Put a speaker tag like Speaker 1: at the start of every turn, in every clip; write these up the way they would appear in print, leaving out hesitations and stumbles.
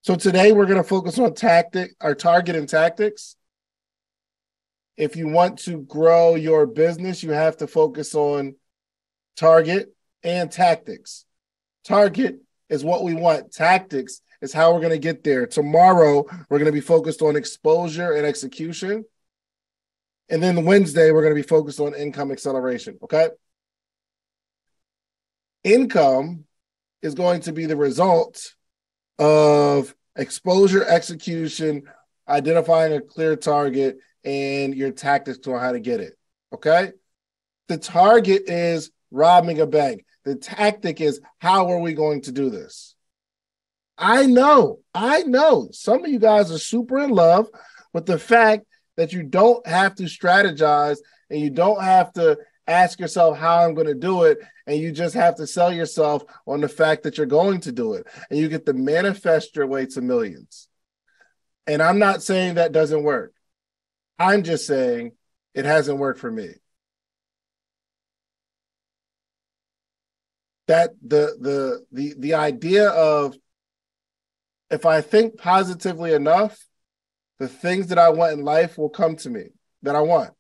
Speaker 1: So today we're going to focus on target and tactics. If you want to grow your business, you have to focus on target and tactics. Target is what we want. Tactics is how we're going to get there. Tomorrow, we're going to be focused on exposure and execution. And then Wednesday, we're going to be focused on income acceleration, okay? Income is going to be the result of exposure, execution, identifying a clear target, and your tactics on how to get it, okay? The target is robbing a bank. The tactic is, how are we going to do this? I know. Some of you guys are super in love with the fact that you don't have to strategize and you don't have to ask yourself how I'm going to do it, and you just have to sell yourself on the fact that you're going to do it, and you get to manifest your way to millions. And I'm not saying that doesn't work. I'm just saying it hasn't worked for me. That the idea of, if I think positively enough, the things that I want in life will come to me that I want.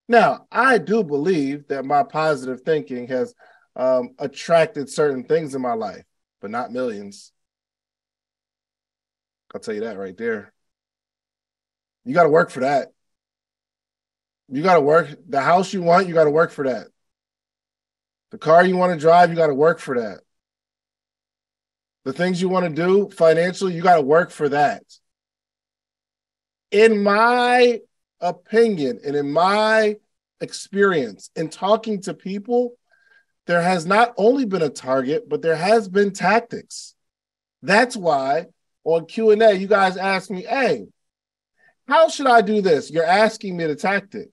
Speaker 1: Now, I do believe that my positive thinking has attracted certain things in my life, but not millions. I'll tell you that right there. You got to work for that. You got to work. The house you want, you got to work for that. The car you want to drive, you got to work for that. The things you want to do financially, you got to work for that. In my opinion and in my experience in talking to people, there has not only been a target, but there has been tactics. That's why on Q&A, you guys ask me, hey, how should I do this? You're asking me the tactic.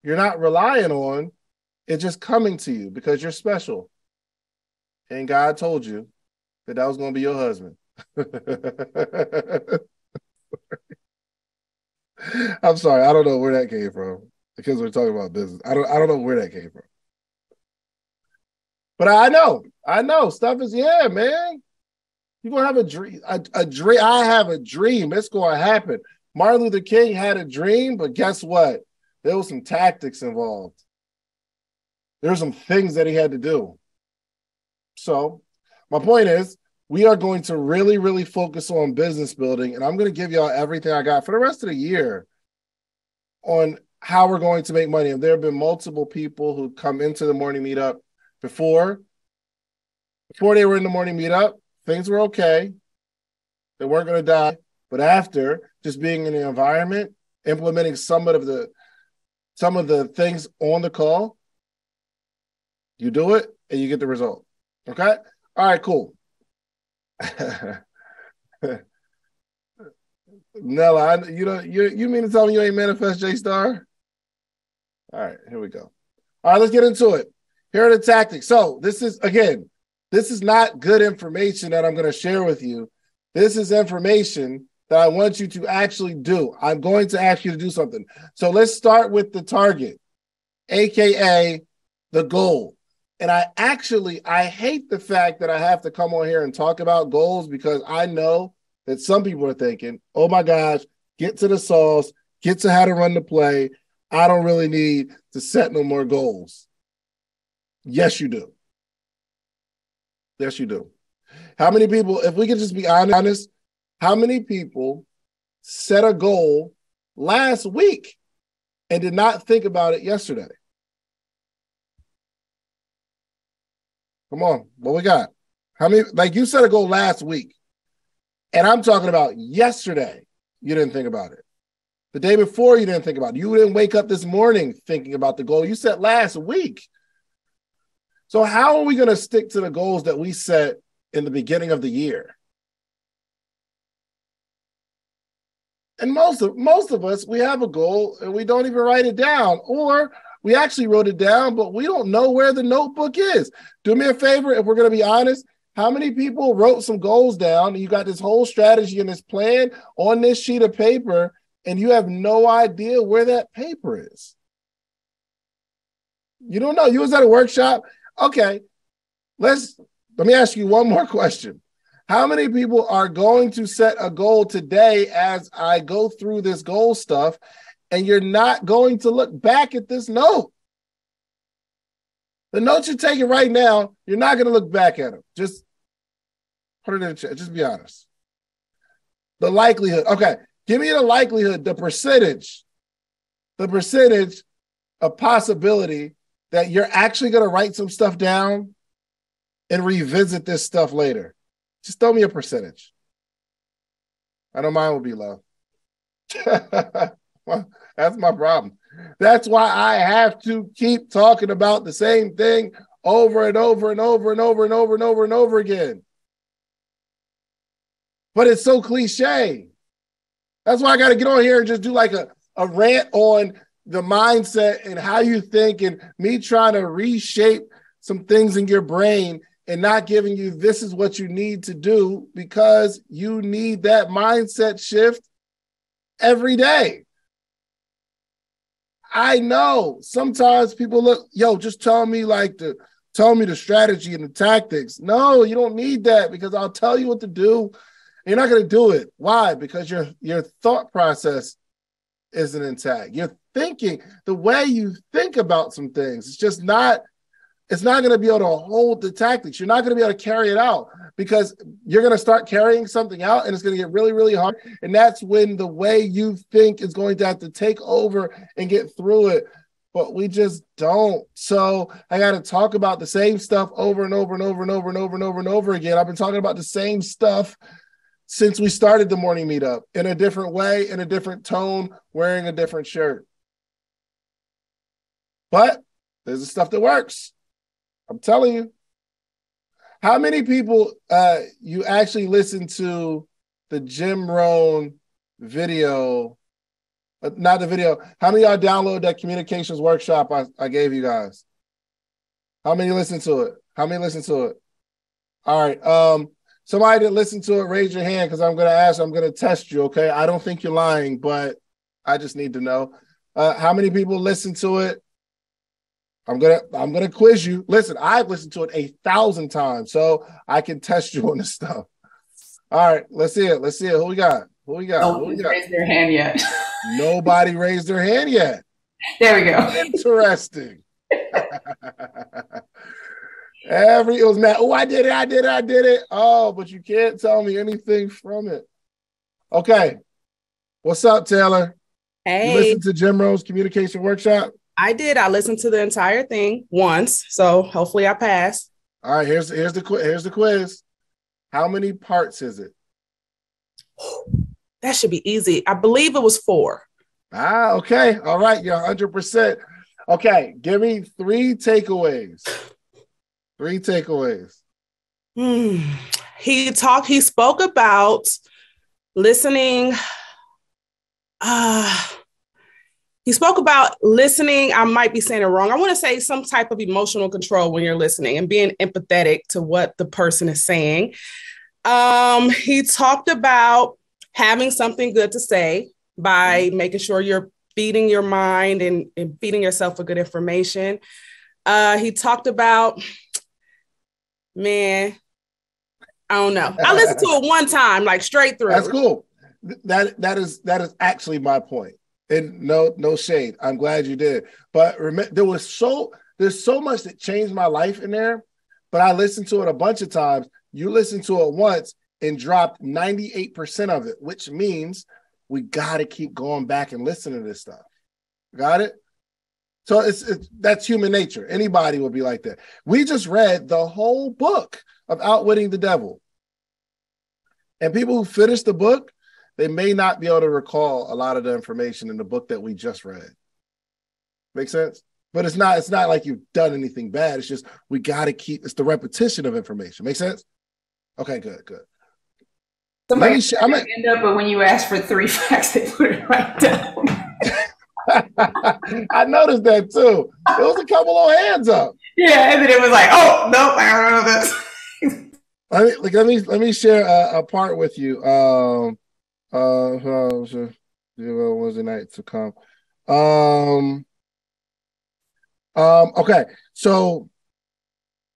Speaker 1: You're not relying on it just coming to you because you're special. And God told you that was going to be your husband. I'm sorry. I don't know where that came from because we're talking about business. I don't know where that came from. But I know stuff is, yeah, man. You're going to have a dream. A dream. I have a dream. It's going to happen. Martin Luther King had a dream, but guess what? There was some tactics involved. There were some things that he had to do. So my point is, we are going to really, really focus on business building, and I'm going to give y'all everything I got for the rest of the year on how we're going to make money. And there have been multiple people who come into the morning meetup before they were in the morning meetup, things were okay. They weren't going to die. But after just being in the environment, implementing some of the things on the call, you do it and you get the result. Okay? All right, cool. Nella, you mean to tell me you ain't manifest J-Star? All right, here we go. All right, let's get into it. Here are the tactics. So this is not good information that I'm going to share with you. This is information that I want you to actually do. I'm going to ask you to do something. So let's start with the target, AKA the goal. And I hate the fact that I have to come on here and talk about goals, because I know that some people are thinking, oh my gosh, get to the sauce, get to how to run the play. I don't really need to set no more goals. Yes, you do. Yes, you do. How many people, if we could just be honest, how many people set a goal last week and did not think about it yesterday? Come on, what we got? How many, like you set a goal last week, and I'm talking about yesterday, you didn't think about it. The day before, you didn't think about it. You didn't wake up this morning thinking about the goal you set last week. So how are we going to stick to the goals that we set in the beginning of the year? And most of us, we have a goal and we don't even write it down, or we actually wrote it down, but we don't know where the notebook is. Do me a favor, if we're going to be honest, how many people wrote some goals down and you got this whole strategy and this plan on this sheet of paper and you have no idea where that paper is? You don't know. You was at a workshop. Okay, let me ask you one more question. How many people are going to set a goal today as I go through this goal stuff, and you're not going to look back at this note? The notes you're taking right now, you're not going to look back at them. Just put it in the chat. Just be honest. The likelihood. Okay. Give me the likelihood, the percentage of possibility that you're actually going to write some stuff down and revisit this stuff later. Just throw me a percentage. I know mine will be low. Well, that's my problem. That's why I have to keep talking about the same thing over and over and over and over and over and over and over again. But it's so cliche. That's why I got to get on here and just do like a rant on the mindset and how you think, and me trying to reshape some things in your brain and not giving you this is what you need to do, because you need that mindset shift every day. I know sometimes people look, yo, just tell me the strategy and the tactics. No, you don't need that, because I'll tell you what to do. You're not going to do it. Why? Because your thought process isn't intact. You're thinking, the way you think about some things, it's not going to be able to hold the tactics. You're not going to be able to carry it out, because you're going to start carrying something out and it's going to get really, really hard. And that's when the way you think is going to have to take over and get through it. But we just don't. So I got to talk about the same stuff over and over and over and over and over and over and over again. I've been talking about the same stuff since we started the morning meetup, in a different way, in a different tone, wearing a different shirt. But there's the stuff that works. I'm telling you. How many people you actually listen to the Jim Rohn video? Not the video. How many of y'all download that communications workshop I gave you guys? How many listen to it? All right. Somebody that listened to it, raise your hand, because I'm going to test you, okay? I don't think you're lying, but I just need to know. How many people listen to it? I'm gonna quiz you. Listen, I've listened to it 1,000 times, so I can test you on this stuff. All right, let's see it. Who we got?
Speaker 2: Nobody's raised their hand yet.
Speaker 1: Nobody raised their hand yet.
Speaker 2: There we go.
Speaker 1: Interesting. It was mad. Oh, I did it. Oh, but you can't tell me anything from it. Okay. What's up, Taylor?
Speaker 3: Hey.
Speaker 1: You listened to Jim Rohn's communication workshop?
Speaker 3: I did. I listened to the entire thing once, so hopefully I passed.
Speaker 1: All right, here's the quiz. How many parts is it?
Speaker 3: That should be easy. I believe it was 4.
Speaker 1: Okay. All right, you're 100%. Okay, give me 3 takeaways. 3 takeaways.
Speaker 3: He spoke about listening. He spoke about listening. I might be saying it wrong. I want to say some type of emotional control when you're listening and being empathetic to what the person is saying. He talked about having something good to say by making sure you're feeding your mind and feeding yourself with good information. He talked about, man, I don't know. I listened to it one time, like straight through.
Speaker 1: That's cool. That is actually my point. And no shade. I'm glad you did. But there's so much that changed my life in there. But I listened to it a bunch of times. You listened to it once and dropped 98% of it, which means we got to keep going back and listening to this stuff. Got it? So that's human nature. Anybody will be like that. We just read the whole book of Outwitting the Devil. And people who finish the book, they may not be able to recall a lot of the information in the book that we just read. Make sense? But it's not like you've done anything bad. It's just it's the repetition of information. Make sense? Okay, good.
Speaker 2: Somebody end up, but when you ask for 3 facts, they put it right down.
Speaker 1: I noticed that too. There was a couple of hands up.
Speaker 2: Yeah, and then it was like, oh no, I don't know this.
Speaker 1: Let me share a part with you. Wednesday night to come. Okay, so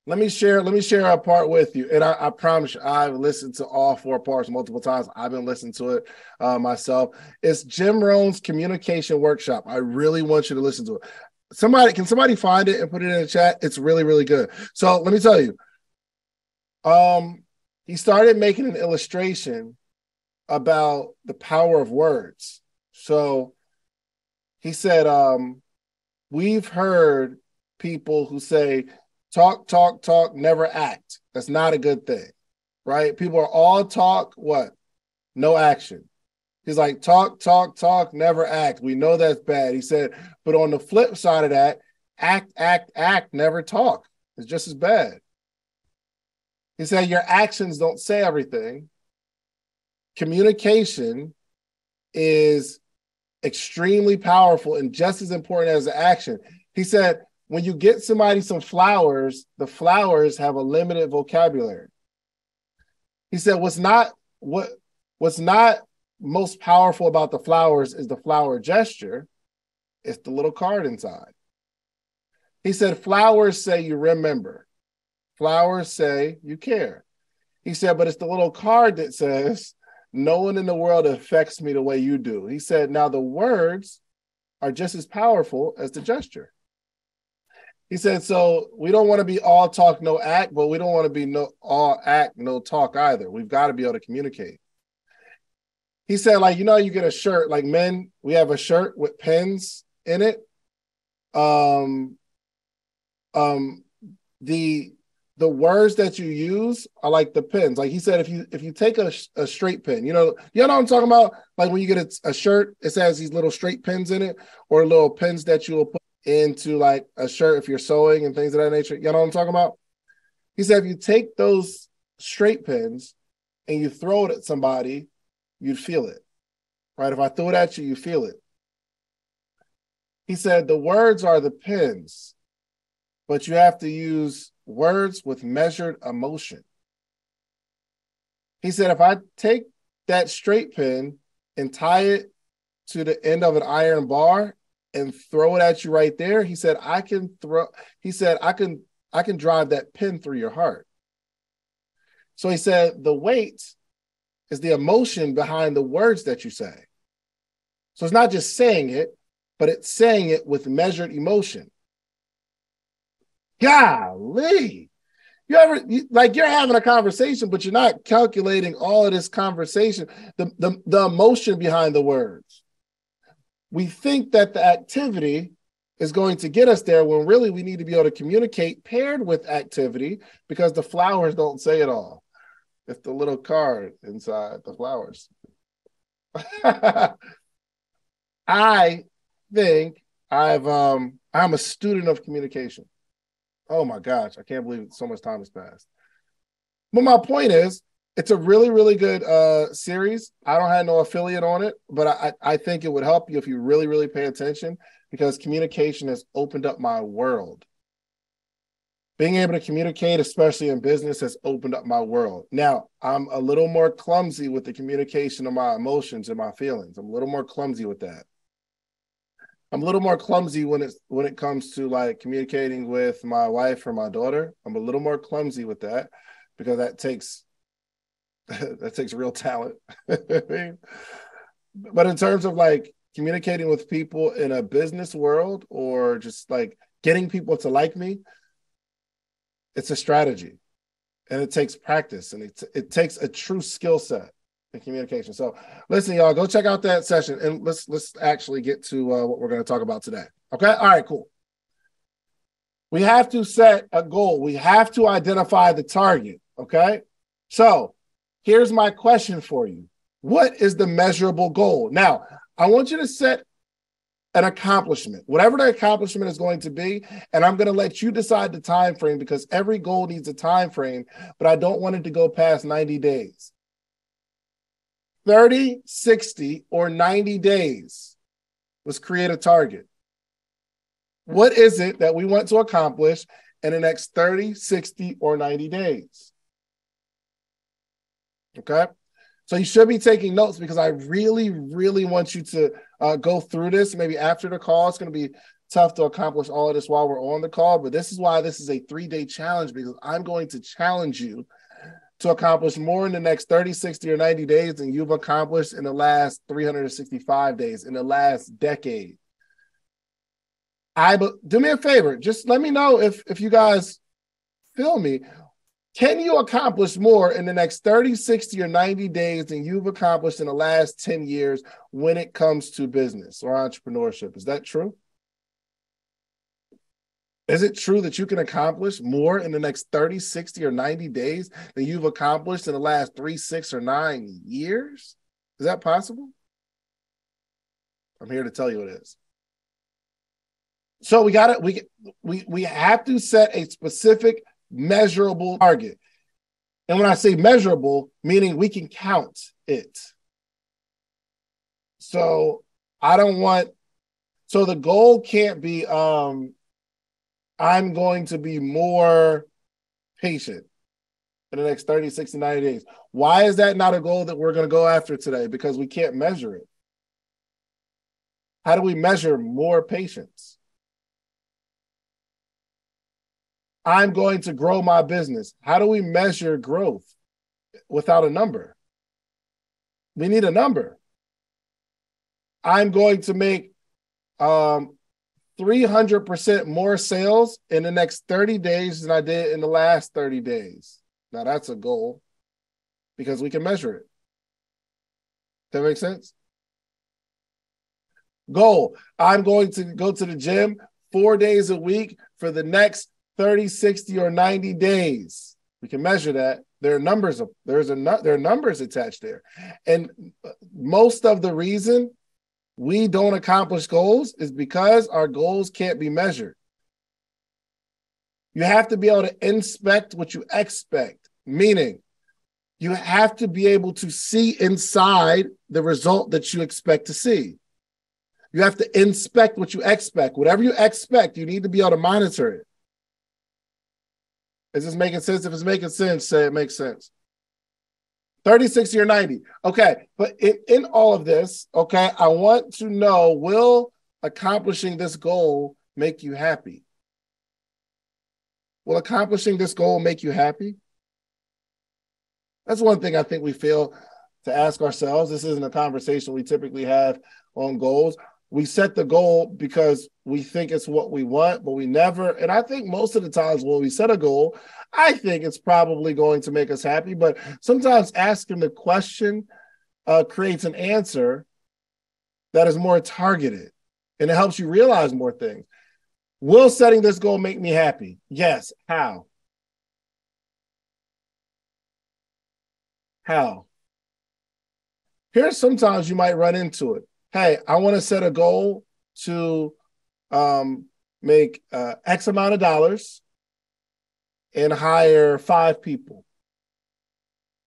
Speaker 1: Let me share a part with you. And I promise you, I've listened to all 4 parts multiple times. I've been listening to it myself. It's Jim Rohn's communication workshop. I really want you to listen to it. Can somebody find it and put it in the chat? It's really, really good. So let me tell you. He started making an illustration about the power of words. So he said, we've heard people who say, talk, talk, talk, never act. That's not a good thing, right? People are all talk, what? No action. He's like, talk, talk, talk, never act. We know that's bad. He said, but on the flip side of that, act, act, act, never talk. It's just as bad. He said, your actions don't say everything. Communication is extremely powerful and just as important as the action. He said, when you get somebody some flowers, the flowers have a limited vocabulary. He said, what's not most powerful about the flowers is the flower gesture. It's the little card inside. He said, flowers say you remember. Flowers say you care. He said, but it's the little card that says, no one in the world affects me the way you do. He said, now the words are just as powerful as the gesture. He said, so we don't want to be all talk, no act, but we don't want to be all act, no talk either. We've got to be able to communicate. He said, like, you get a shirt, like men, we have a shirt with pins in it. The words that you use are like the pins. Like he said, if you take a straight pin, you know what I'm talking about? Like when you get a shirt, it has these little straight pins in it, or little pins that you will put into like a shirt if you're sewing and things of that nature. You know what I'm talking about? He said, if you take those straight pins and you throw it at somebody, you'd feel it, right? If I throw it at you, you feel it. He said, the words are the pins, but you have to use words with measured emotion. He said, if I take that straight pin and tie it to the end of an iron bar and throw it at you right there, he said, I can drive that pin through your heart. So he said, the weight is the emotion behind the words that you say. So it's not just saying it, but it's saying it with measured emotion. Golly. You're having a conversation, but you're not calculating all of this conversation, the emotion behind the words. We think that the activity is going to get us there when really we need to be able to communicate paired with activity, because the flowers don't say it all. It's the little card inside the flowers. I think I'm a student of communication. Oh my gosh, I can't believe so much time has passed. But my point is, it's a really, really good series. I don't have no affiliate on it, but I think it would help you if you really, really pay attention, because communication has opened up my world. Being able to communicate, especially in business, has opened up my world. Now, I'm a little more clumsy with the communication of my emotions and my feelings. I'm a little more clumsy with that. I'm a little more clumsy when it comes to like communicating with my wife or my daughter. I'm a little more clumsy with that, because that takes real talent. But in terms of like communicating with people in a business world, or just like getting people to like me, it's a strategy, and it takes practice, and it takes a true skill set in communication. So listen, y'all, go check out that session, and let's actually get to what we're going to talk about today. Okay. All right, cool. We have to set a goal. We have to identify the target. Okay. So here's my question for you. What is the measurable goal? Now, I want you to set an accomplishment, whatever the accomplishment is going to be, and I'm going to let you decide the time frame, because every goal needs a time frame, but I don't want it to go past 90 days. 30, 60, or 90 days. Let's create a target. What is it that we want to accomplish in the next 30, 60, or 90 days? Okay. So you should be taking notes, because I really, really want you to go through this. Maybe after the call, it's going to be tough to accomplish all of this while we're on the call, but this is why this is a 3-day challenge, because I'm going to challenge you to accomplish more in the next 30, 60, or 90 days than you've accomplished in the last 365 days, in the last decade. Do me a favor, just let me know if you guys feel me. Can you accomplish more in the next 30, 60, or 90 days than you've accomplished in the last 10 years when it comes to business or entrepreneurship? Is that true? Is it true that you can accomplish more in the next 30, 60, or 90 days than you've accomplished in the last 3, 6, or 9 years? Is that possible? I'm here to tell you it is. So we have to set a specific measurable target. And when I say measurable, meaning we can count it. So the goal can't be, I'm going to be more patient in the next 30, 60, 90 days. Why is that not a goal that we're going to go after today? Because we can't measure it. How do we measure more patience? I'm going to grow my business. How do we measure growth without a number? We need a number. I'm going to make 300% more sales in the next 30 days than I did in the last 30 days. Now that's a goal because we can measure it. Does that make sense? Goal. I'm going to go to the gym 4 days a week for the next 30, 60, or 90 days. We can measure that. There are numbers attached there. And most of the reason we don't accomplish goals is because our goals can't be measured. You have to be able to inspect what you expect, meaning you have to be able to see inside the result that you expect to see. You have to inspect what you expect. Whatever you expect, you need to be able to monitor it. Is this making sense? If it's making sense, say it makes sense. 30, 60, or 90. Okay, but in all of this, okay, I want to know, will accomplishing this goal make you happy? Will accomplishing this goal make you happy? That's one thing I think we fail to ask ourselves. This isn't a conversation we typically have on goals. We set the goal because we think it's what we want, but we never, and I think most of the times when we set a goal, I think it's probably going to make us happy, but sometimes asking the question creates an answer that is more targeted, and it helps you realize more things. Will setting this goal make me happy? Yes. How? How? Here's sometimes you might run into it. Hey, I want to set a goal to make X amount of dollars and hire 5 people.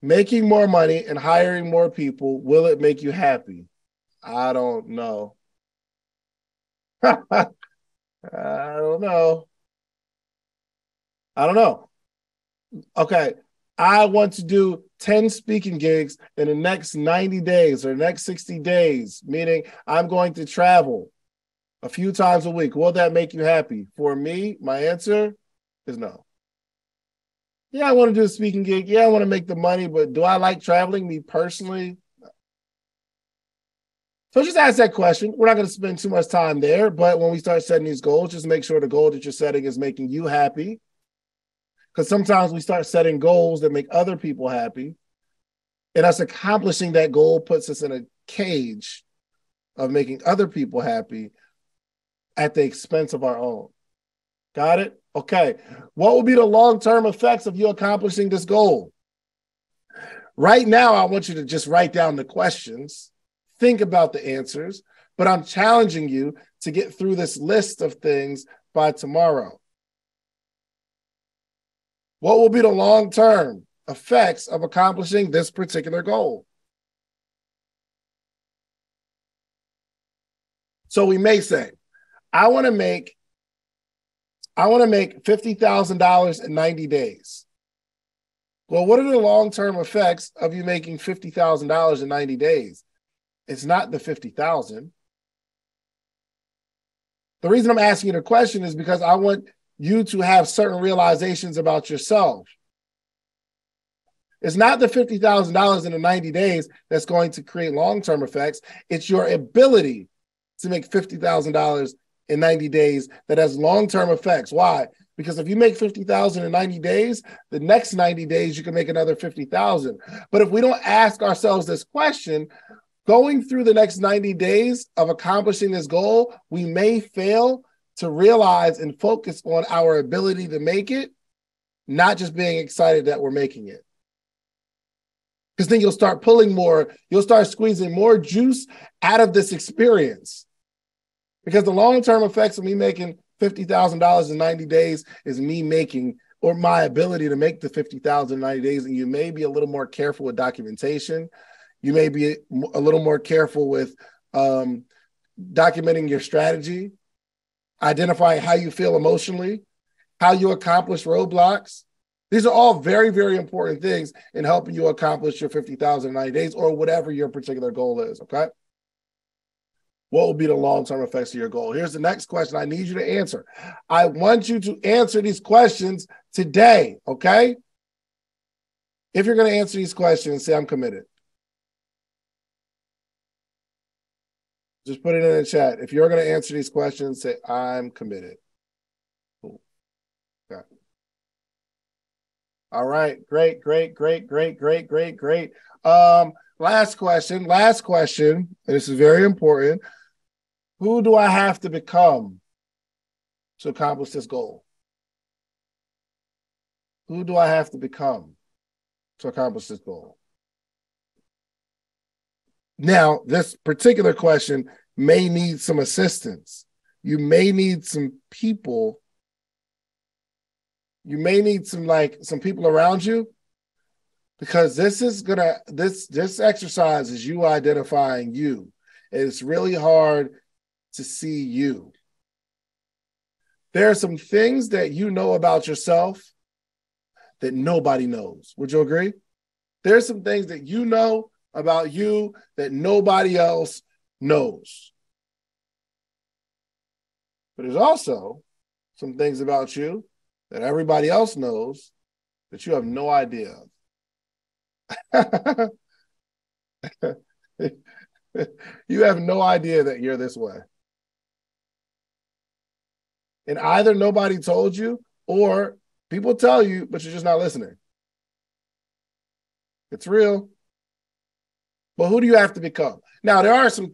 Speaker 1: Making more money and hiring more people, will it make you happy? I don't know. I don't know. I don't know. Okay. I want to do 10 speaking gigs in the next 90 days or next 60 days, meaning I'm going to travel a few times a week. Will that make you happy? For me, my answer is no. Yeah, I want to do a speaking gig. Yeah, I want to make the money, but do I like traveling, me personally? So just ask that question. We're not going to spend too much time there, but when we start setting these goals, just make sure the goal that you're setting is making you happy. Because sometimes we start setting goals that make other people happy, and us accomplishing that goal puts us in a cage of making other people happy at the expense of our own. Got it? Okay. What will be the long-term effects of you accomplishing this goal? Right now, I want you to just write down the questions, think about the answers, but I'm challenging you to get through this list of things by tomorrow. What will be the long-term effects of accomplishing this particular goal? So we may say, I want to make $50,000 in 90 days. Well, what are the long-term effects of you making $50,000 in 90 days? It's not the 50,000. The reason I'm asking you the question is because I want you to have certain realizations about yourself. It's not the $50,000 in the 90 days that's going to create long-term effects. It's your ability to make $50,000 in 90 days that has long-term effects. Why? Because if you make $50,000 in 90 days, the next 90 days you can make another $50,000. But if we don't ask ourselves this question, going through the next 90 days of accomplishing this goal, we may fail to realize and focus on our ability to make it, not just being excited that we're making it. Because then you'll start pulling more, you'll start squeezing more juice out of this experience. Because the long-term effects of me making $50,000 in 90 days is me making, or my ability to make the $50,000 in 90 days. And you may be a little more careful with documentation. You may be a little more careful with documenting your strategy, identifying how you feel emotionally, how you accomplish roadblocks. These are all very, very important things in helping you accomplish your 50,000 in 90 days or whatever your particular goal is, okay? What will be the long-term effects of your goal? Here's the next question I need you to answer. I want you to answer these questions today, okay? If you're going to answer these questions, say, I'm committed. Just put it in the chat. If you're going to answer these questions, say, I'm committed. Cool. Okay. All right. Great. Last question. And this is very important. Who do I have to become to accomplish this goal? Who do I have to become to accomplish this goal? Now, this particular question may need some assistance. You may need some people. You may need some people around you, because this exercise is you identifying you. And it's really hard to see you. There are some things that you know about yourself that nobody knows. Would you agree? There's some things that you know about you that nobody else knows. But there's also some things about you that everybody else knows that you have no idea of. You have no idea that you're this way. And either nobody told you or people tell you, but you're just not listening. It's real. But who do you have to become? Now, there are some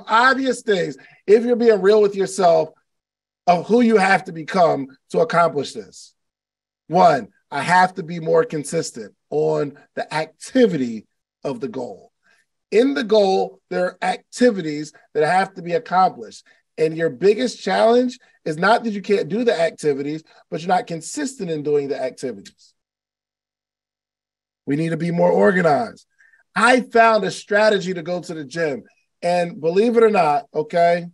Speaker 1: obvious things, if you're being real with yourself, of who you have to become to accomplish this. One, I have to be more consistent on the activity of the goal. In the goal, there are activities that have to be accomplished. And your biggest challenge is not that you can't do the activities, but you're not consistent in doing the activities. We need to be more organized. I found a strategy to go to the gym. And believe it or not, okay,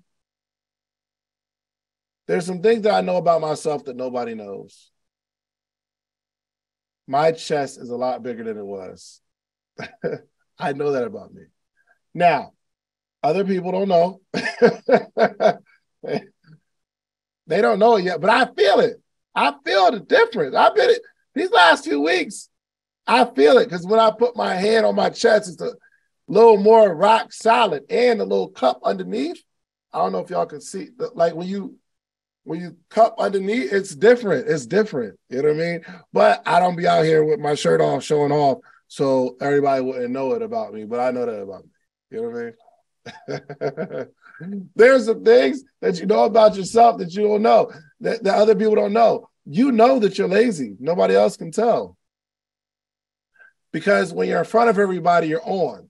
Speaker 1: there's some things that I know about myself that nobody knows. My chest is a lot bigger than it was. I know that about me. Now, other people don't know. They don't know it yet, but I feel it. I feel the difference. I've been these last few weeks. I feel it because when I put my hand on my chest, it's a little more rock solid, and the little cup underneath. I don't know if y'all can see, like when you cup underneath, it's different. It's different. You know what I mean? But I don't be out here with my shirt off, showing off, so everybody wouldn't know it about me. But I know that about me. You know what I mean? There's some things that you know about yourself that you don't know, that other people don't know. You know that you're lazy. Nobody else can tell. Because when you're in front of everybody, you're on.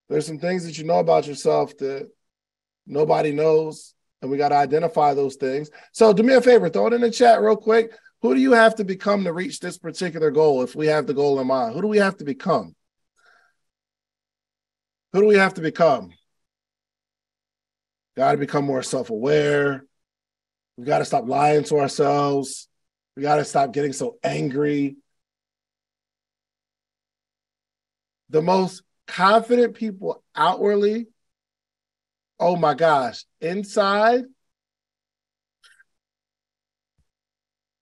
Speaker 1: There's some things that you know about yourself that nobody knows, and we got to identify those things. So do me a favor, throw it in the chat real quick. Who do you have to become to reach this particular goal if we have the goal in mind? Who do we have to become? Who do we have to become? Got to become more self-aware. We got to stop lying to ourselves. We got to stop getting so angry. The most confident people outwardly oh my gosh, inside,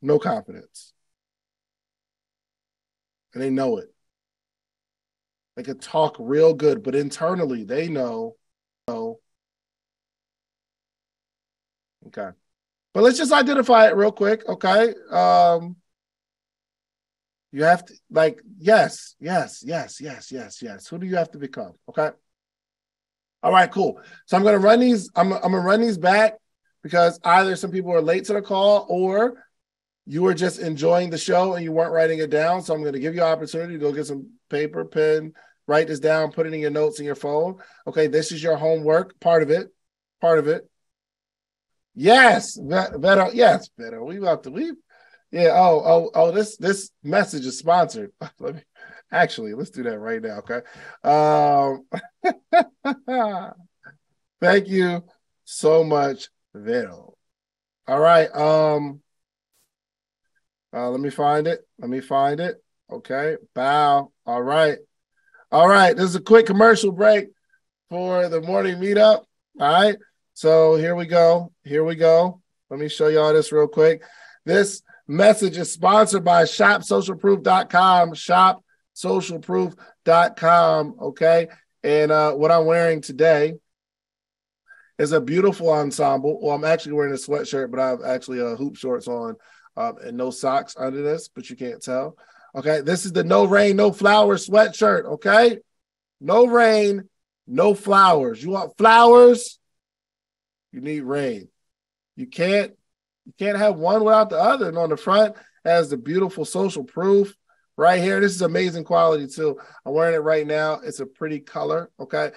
Speaker 1: no confidence. And they know it. They could talk real good, but internally they know. Okay. But let's just identify it real quick, okay? You have to, like, yes. Who do you have to become? Okay. All right, cool. So I'm gonna run these, I'm gonna run these back because either some people are late to the call or you were just enjoying the show and you weren't writing it down. So I'm gonna give you an opportunity to go get some paper, pen, write this down, put it in your notes in your phone. Okay, this is your homework, part of it. Yes, Beto. Yes, Beto. We about to leave. Yeah. This message is sponsored. Let's do that right now. Okay. Thank you so much, Beto. All right. Let me find it. Okay. Bow. All right. This is a quick commercial break for the morning meetup. All right. So here we go. Let me show y'all this real quick. This message is sponsored by shopsocialproof.com, shopsocialproof.com, okay? And what I'm wearing today is a beautiful ensemble. Well, I'm actually wearing a sweatshirt, but I have actually hoop shorts on and no socks under this, but you can't tell. Okay, this is the No Rain, No Flowers sweatshirt, okay? No rain, no flowers. You want flowers? You need rain. You can't have one without the other. And on the front has the beautiful social proof right here. This is amazing quality too. I'm wearing it right now. It's a pretty color. Okay.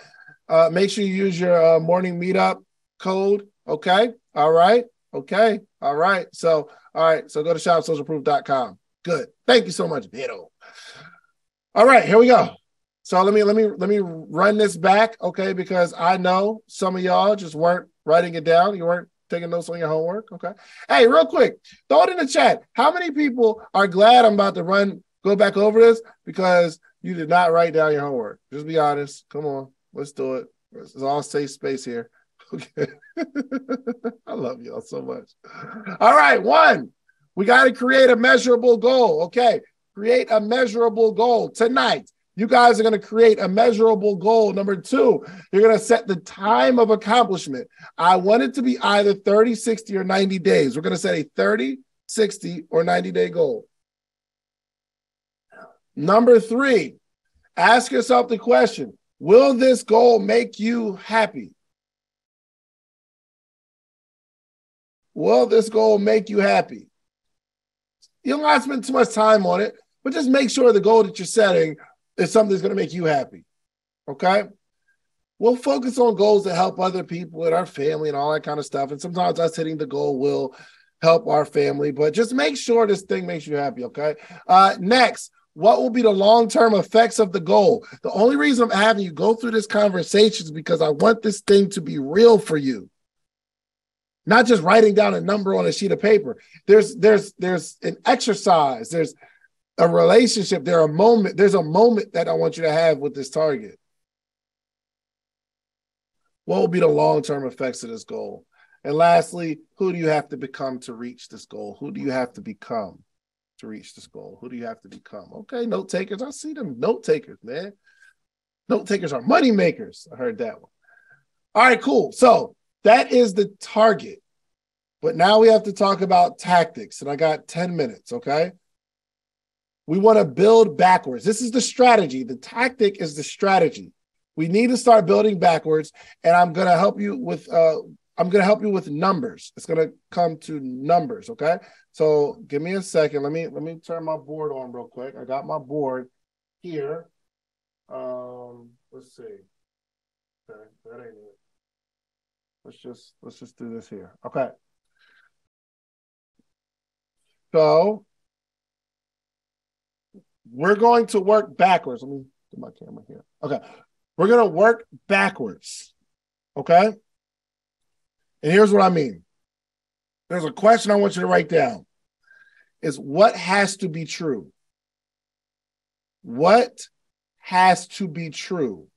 Speaker 1: Make sure you use your morning meetup code. Okay. All right. Okay. All right. So go to shopsocialproof.com. Good. Thank you so much, Beto. All right, here we go. So let me run this back, okay? Because I know some of y'all just weren't writing it down. You weren't taking notes on your homework, okay? Hey, real quick, throw it in the chat. How many people are glad I'm about to go back over this because you did not write down your homework? Just be honest. Come on, let's do it. It's all safe space here. Okay. I love y'all so much. All right, 1, we got to create a measurable goal, okay? Create a measurable goal tonight. You guys are going to create a measurable goal. Number 2, you're going to set the time of accomplishment. I want it to be either 30, 60, or 90 days. We're going to set a 30, 60, or 90-day goal. Number 3, ask yourself the question, will this goal make you happy? Will this goal make you happy? You don't have to spend too much time on it, but just make sure the goal that you're setting is something that's going to make you happy, okay? We'll focus on goals that help other people and our family and all that kind of stuff. And sometimes us hitting the goal will help our family, but just make sure this thing makes you happy, okay? Next, what will be the long-term effects of the goal? The only reason I'm having you go through this conversation is because I want this thing to be real for you. Not just writing down a number on a sheet of paper. There's an exercise. There's a relationship. There's a moment that I want you to have with this target. What will be the long-term effects of this goal? And lastly, who do you have to become to reach this goal? Who do you have to become to reach this goal? Who do you have to become? Okay, note takers. I see them note takers, man. Note takers are money makers. I heard that one. All right, cool. So that is the target. But now we have to talk about tactics. And I got 10 minutes, okay? We want to build backwards. This is the strategy. The tactic is the strategy. We need to start building backwards. And I'm going to help you with numbers. It's going to come to numbers, okay? So give me a second. Let me turn my board on real quick. I got my board here. Let's see. Okay, that ain't it. Let's just do this here. Okay. So we're going to work backwards. Let me get my camera here. Okay. We're going to work backwards. Okay. And here's what I mean. There's a question I want you to write down. Is what has to be true? What has to be true?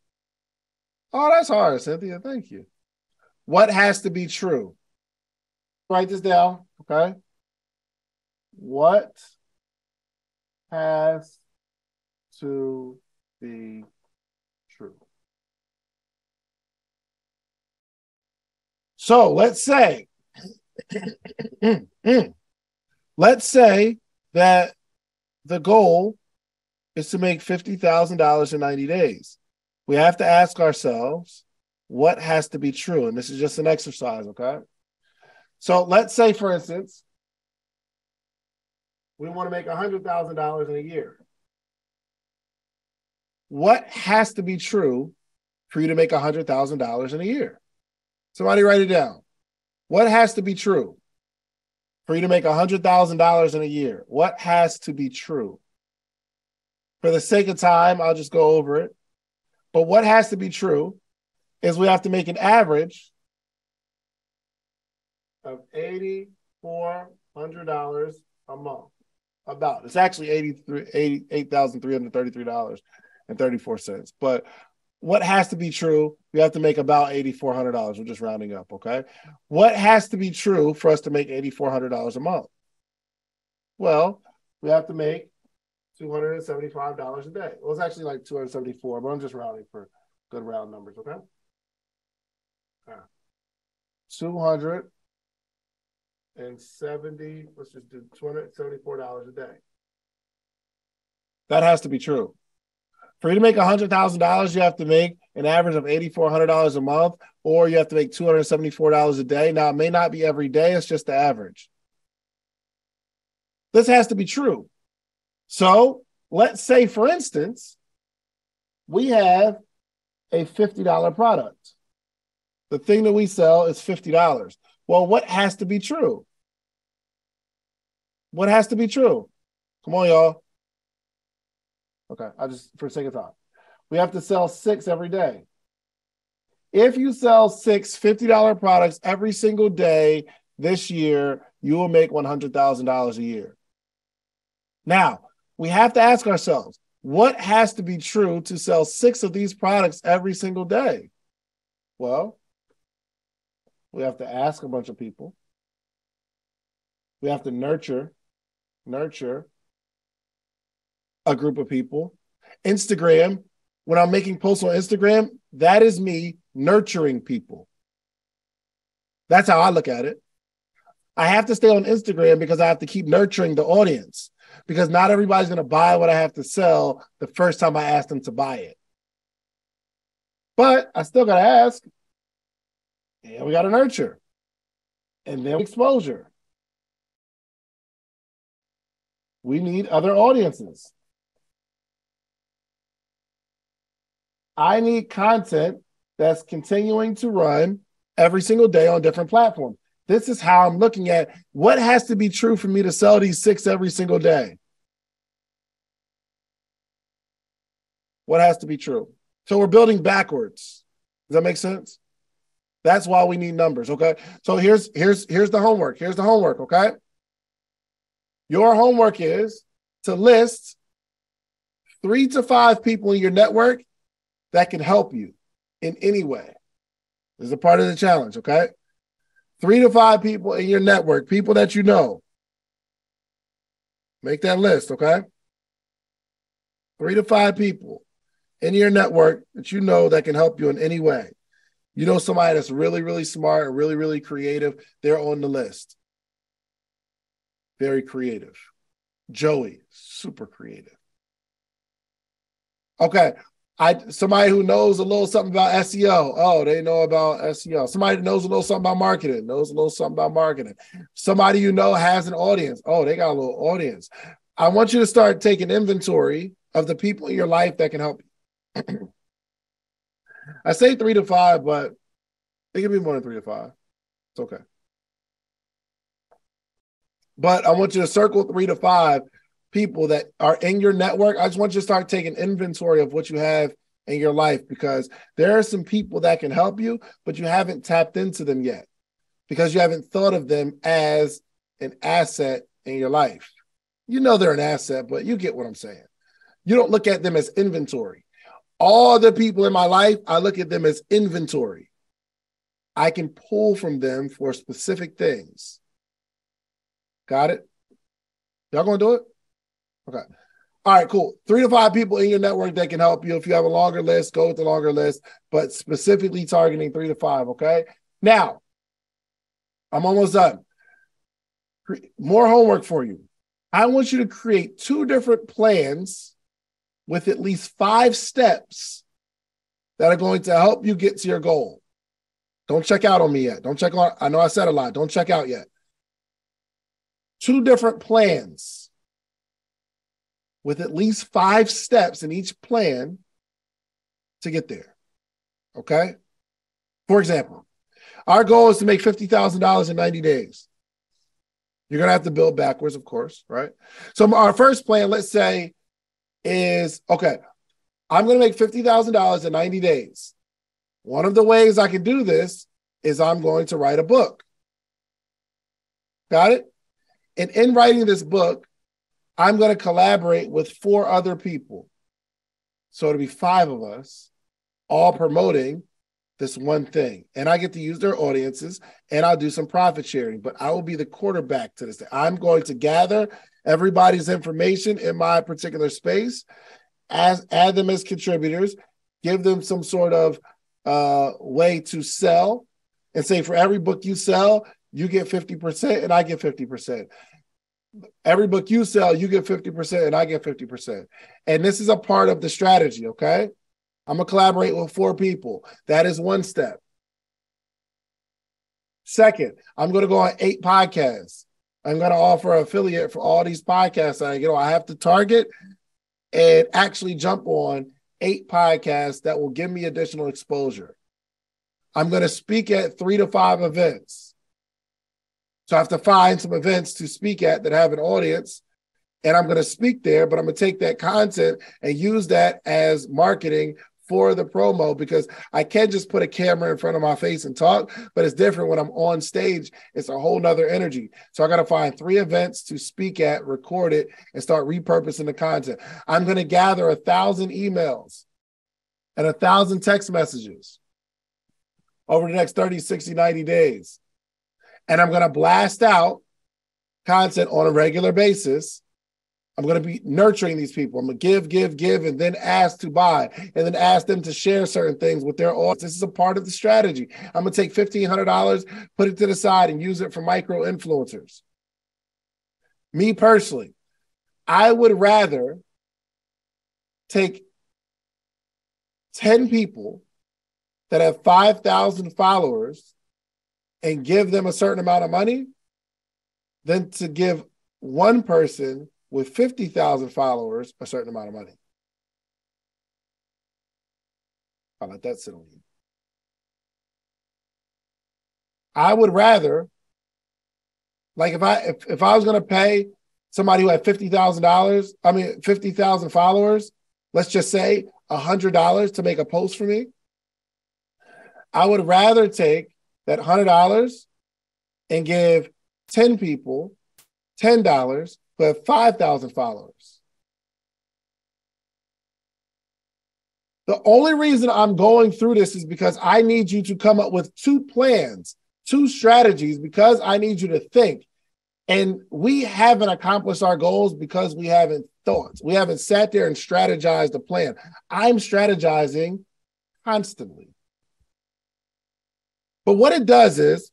Speaker 1: Oh, that's hard, Cynthia. Thank you. What has to be true? Write this down, okay? What has to be true? So let's say, that the goal is to make $50,000 in 90 days. We have to ask ourselves, what has to be true? And this is just an exercise, okay? So let's say, for instance, we want to make $100,000 in a year. What has to be true for you to make $100,000 in a year? Somebody write it down. What has to be true for you to make $100,000 in a year? What has to be true? For the sake of time, I'll just go over it. But what has to be true is we have to make an average of $8,400 a month. About. It's actually $88,333.34. But what has to be true? We have to make about $8,400. We're just rounding up, okay? What has to be true for us to make $8,400 a month? Well, we have to make $275 a day. Well, it's actually like $274, but I'm just rounding for good round numbers, okay? $270, let's just do $274 a day. That has to be true. For you to make $100,000, you have to make an average of $8,400 a month, or you have to make $274 a day. Now, it may not be every day, it's just the average. This has to be true. So let's say, for instance, we have a $50 product. The thing that we sell is $50. Well, what has to be true? What has to be true? Come on, y'all. Okay, I just, for the sake of time. We have to sell 6 every day. If you sell 6 $50 products every single day this year, you will make $100,000 a year. Now, we have to ask ourselves, what has to be true to sell 6 of these products every single day? Well, we have to ask a bunch of people. We have to nurture a group of people. Instagram, when I'm making posts on Instagram, that is me nurturing people. That's how I look at it. I have to stay on Instagram because I have to keep nurturing the audience, because not everybody's going to buy what I have to sell the first time I ask them to buy it. But I still got to ask, and we got to nurture, and then exposure. We need other audiences. I need content that's continuing to run every single day on different platforms. This is how I'm looking at what has to be true for me to sell these 6 every single day. What has to be true? So we're building backwards. Does that make sense? That's why we need numbers, okay? So here's the homework. Here's the homework, okay? Your homework is to list 3 to 5 people in your network that can help you in any way. This is a part of the challenge, okay? 3 to 5 people in your network, people that you know. Make that list, okay? 3 to 5 people in your network that you know that can help you in any way. You know somebody that's really, really smart and really, really creative, they're on the list. Very creative. Joey, super creative. Okay. Somebody who knows a little something about SEO. Oh, they know about SEO. Somebody knows a little something about marketing. Knows a little something about marketing. Somebody you know has an audience. Oh, they got a little audience. I want you to start taking inventory of the people in your life that can help you. I say 3 to 5, but it can be more than 3 to 5. It's okay. But I want you to circle 3 to 5 people that are in your network. I just want you to start taking inventory of what you have in your life, because there are some people that can help you, but you haven't tapped into them yet because you haven't thought of them as an asset in your life. You know they're an asset, but you get what I'm saying. You don't look at them as inventory. All the people in my life, I look at them as inventory. I can pull from them for specific things. Got it? Y'all gonna do it? Okay. All right, cool. 3 to 5 people in your network that can help you. If you have a longer list, go with the longer list, but specifically targeting 3 to 5, okay? Now, I'm almost done. More homework for you. I want you to create 2 different plans with at least 5 steps that are going to help you get to your goal. Don't check out on me yet. Don't check on, I know I said a lot. Don't check out yet. 2 different plans with at least 5 steps in each plan to get there. Okay? For example, our goal is to make $50,000 in 90 days. You're going to have to build backwards, of course, right? So our first plan, let's say, is, okay, I'm going to make $50,000 in 90 days. One of the ways I can do this is I'm going to write a book. Got it? And in writing this book, I'm going to collaborate with 4 other people. So it'll be 5 of us all promoting this one thing. And I get to use their audiences, and I'll do some profit sharing, but I will be the quarterback to this thing. I'm going to gather everybody's information in my particular space, add them as contributors, give them some sort of way to sell, and say, for every book you sell, you get 50% and I get 50%. Every book you sell, you get 50% and I get 50%. And this is a part of the strategy, okay? I'm going to collaborate with 4 people. That is one step. Second, I'm going to go on 8 podcasts. I'm going to offer an affiliate for all these podcasts that I have to target and actually jump on 8 podcasts that will give me additional exposure. I'm going to speak at 3 to 5 events. So I have to find some events to speak at that have an audience, and I'm going to speak there, but I'm going to take that content and use that as marketing for the promo, because I can't just put a camera in front of my face and talk, but it's different when I'm on stage. It's a whole nother energy. So I got to find 3 events to speak at, record it, and start repurposing the content. I'm going to gather 1,000 emails and 1,000 text messages over the next 30, 60, 90 days. And I'm going to blast out content on a regular basis. I'm going to be nurturing these people. I'm going to give, and then ask to buy, and then ask them to share certain things with their audience. This is a part of the strategy. I'm going to take $1,500, put it to the side, and use it for micro influencers. Me personally, I would rather take 10 people that have 5,000 followers and give them a certain amount of money than to give one person with 50,000 followers a certain amount of money. I'll let that sit on you. I would rather, like if I was going to pay somebody who had $50,000, 50,000 followers, let's just say $100 to make a post for me, I would rather take that $100 and give 10 people $10 who have 5,000 followers. The only reason I'm going through this is because I need you to come up with 2 plans, 2 strategies, because I need you to think. And we haven't accomplished our goals because we haven't thought. We haven't sat there and strategized a plan. I'm strategizing constantly. But what it does is,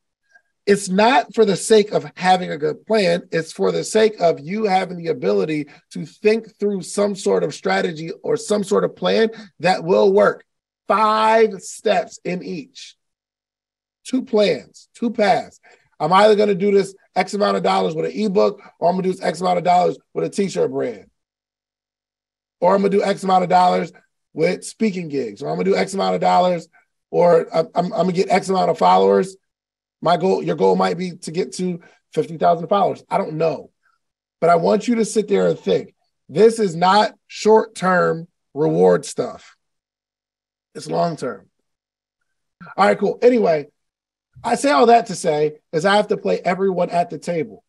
Speaker 1: it's not for the sake of having a good plan. It's for the sake of you having the ability to think through some sort of strategy or some sort of plan that will work. 5 steps in each. 2 plans, 2 paths. I'm either going to do this X amount of dollars with an ebook, or I'm going to do this X amount of dollars with a t-shirt brand. Or I'm going to do X amount of dollars with speaking gigs. Or I'm going to do X amount of dollars, or I'm going to get X amount of followers. Your goal might be to get to 50,000 followers. I don't know. But I want you to sit there and think. This is not short-term reward stuff. It's long-term. All right, cool. Anyway, I say all that to say is I have to play everyone at the table.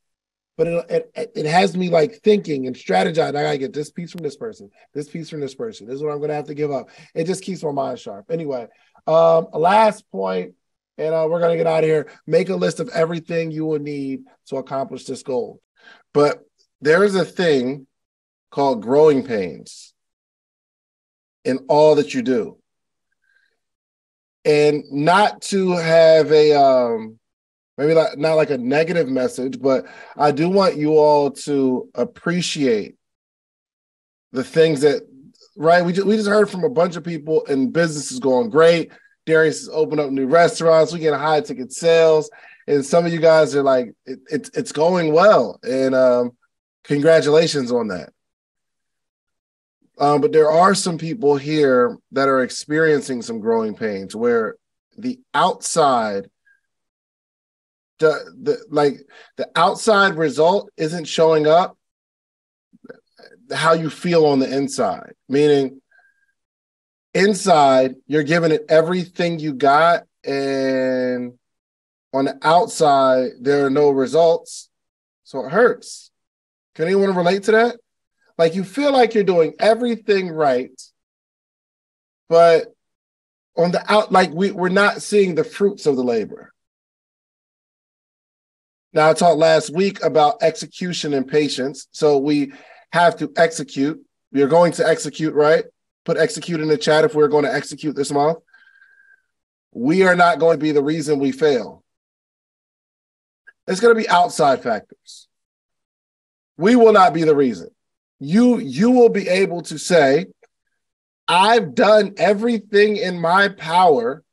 Speaker 1: But it has me like thinking and strategizing. I got to get this piece from this person, this piece from this person. This is what I'm going to have to give up. It just keeps my mind sharp. Anyway, last point and we're going to get out of here. Make a list of everything you will need to accomplish this goal. But there is a thing called growing pains in all that you do. And not to have a, maybe not like a negative message, but I do want you all to appreciate the things that, right? We just heard from a bunch of people and business is going great. Darius has opened up new restaurants. We get high ticket sales. And some of you guys are like, it's going well. And congratulations on that. But there are some people here that are experiencing some growing pains where the outside, the outside result isn't showing up how you feel on the inside. Meaning, inside, you're giving it everything you got, and on the outside, there are no results. So it hurts. Can anyone relate to that? Like you feel like you're doing everything right, but on the out, like we're not seeing the fruits of the labor. Now, I talked last week about execution and patience. So we have to execute. We are going to execute, right? Put execute in the chat if we're going to execute this month. We are not going to be the reason we fail. It's going to be outside factors. We will not be the reason. You will be able to say, I've done everything in my power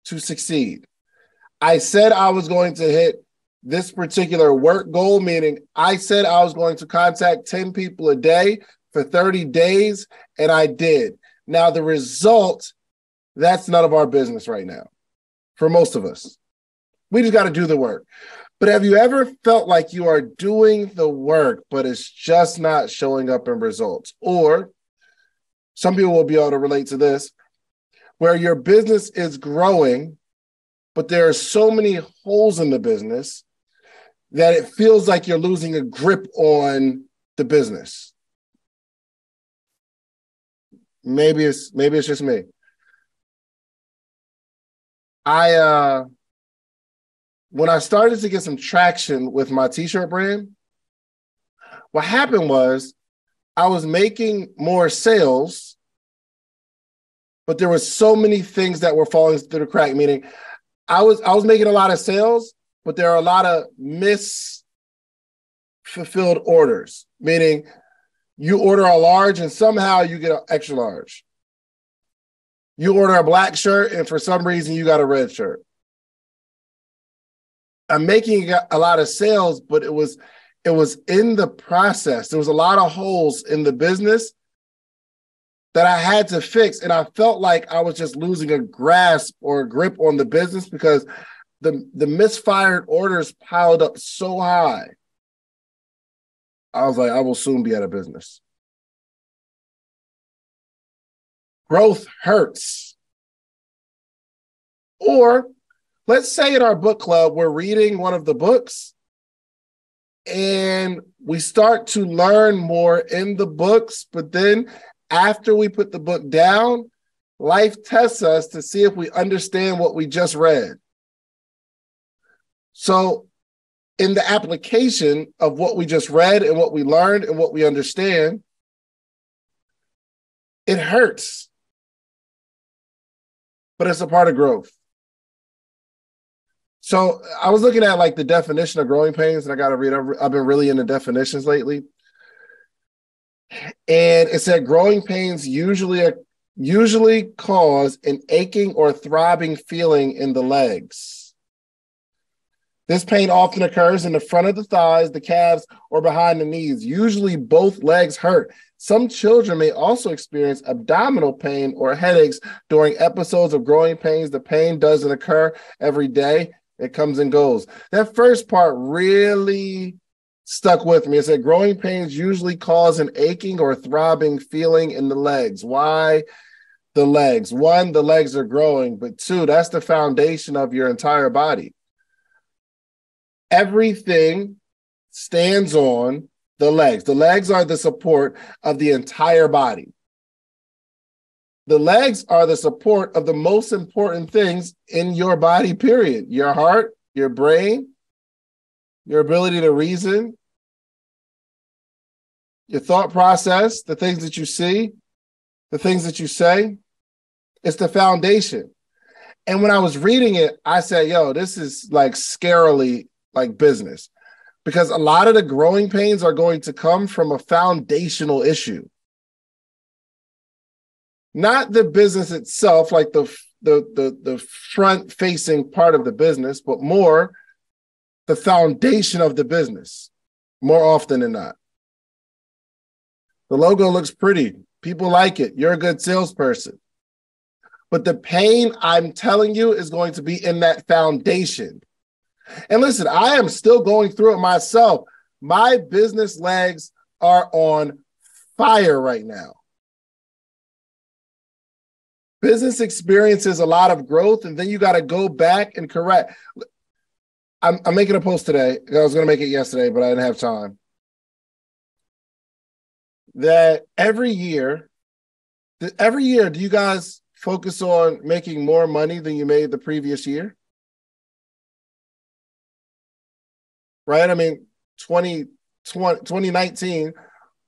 Speaker 1: to succeed. I said I was going to hit this particular work goal, meaning I said I was going to contact 10 people a day for 30 days, and I did. Now, the result, that's none of our business right now for most of us. We just got to do the work. But have you ever felt like you are doing the work, but it's just not showing up in results? Or some people will be able to relate to this, where your business is growing, but there are so many holes in the business that it feels like you're losing a grip on the business. Maybe it's just me. When I started to get some traction with my t-shirt brand, what happened was I was making more sales, but there were so many things that were falling through the crack, meaning I was making a lot of sales, but there are a lot of misfulfilled orders, meaning you order a large and somehow you get an extra large. You order a black shirt and for some reason you got a red shirt. I'm making a lot of sales, but it was in the process. There was a lot of holes in the business that I had to fix. And I felt like I was just losing a grasp or a grip on the business because the misfired orders piled up so high. I was like, I will soon be out of business. Growth hurts. Or let's say in our book club, we're reading one of the books and we start to learn more in the books, but then after we put the book down, life tests us to see if we understand what we just read. So in the application of what we just read and what we learned and what we understand, it hurts, but it's a part of growth. So I was looking at like the definition of growing pains, and I got to read. I've been really into definitions lately. And it said growing pains usually cause an aching or throbbing feeling in the legs. This pain often occurs in the front of the thighs, the calves, or behind the knees. Usually both legs hurt. Some children may also experience abdominal pain or headaches during episodes of growing pains. The pain doesn't occur every day. It comes and goes. That first part really stuck with me. It said growing pains usually cause an aching or throbbing feeling in the legs. Why the legs? One, the legs are growing, but two, that's the foundation of your entire body. Everything stands on the legs. The legs are the support of the entire body. The legs are the support of the most important things in your body, period. Your heart, your brain, your ability to reason, your thought process, the things that you see, the things that you say. It's the foundation. And when I was reading it, I said, yo, this is like scarily like business, because a lot of the growing pains are going to come from a foundational issue. Not the business itself, like the front-facing part of the business, but more the foundation of the business, more often than not. The logo looks pretty. People like it. You're a good salesperson. But the pain, I'm telling you, is going to be in that foundation. And listen, I am still going through it myself. My business legs are on fire right now. Business experiences a lot of growth, and then you got to go back and correct. I'm making a post today. I was going to make it yesterday, but I didn't have time. That every year, do you guys focus on making more money than you made the previous year? Right? I mean, 2019,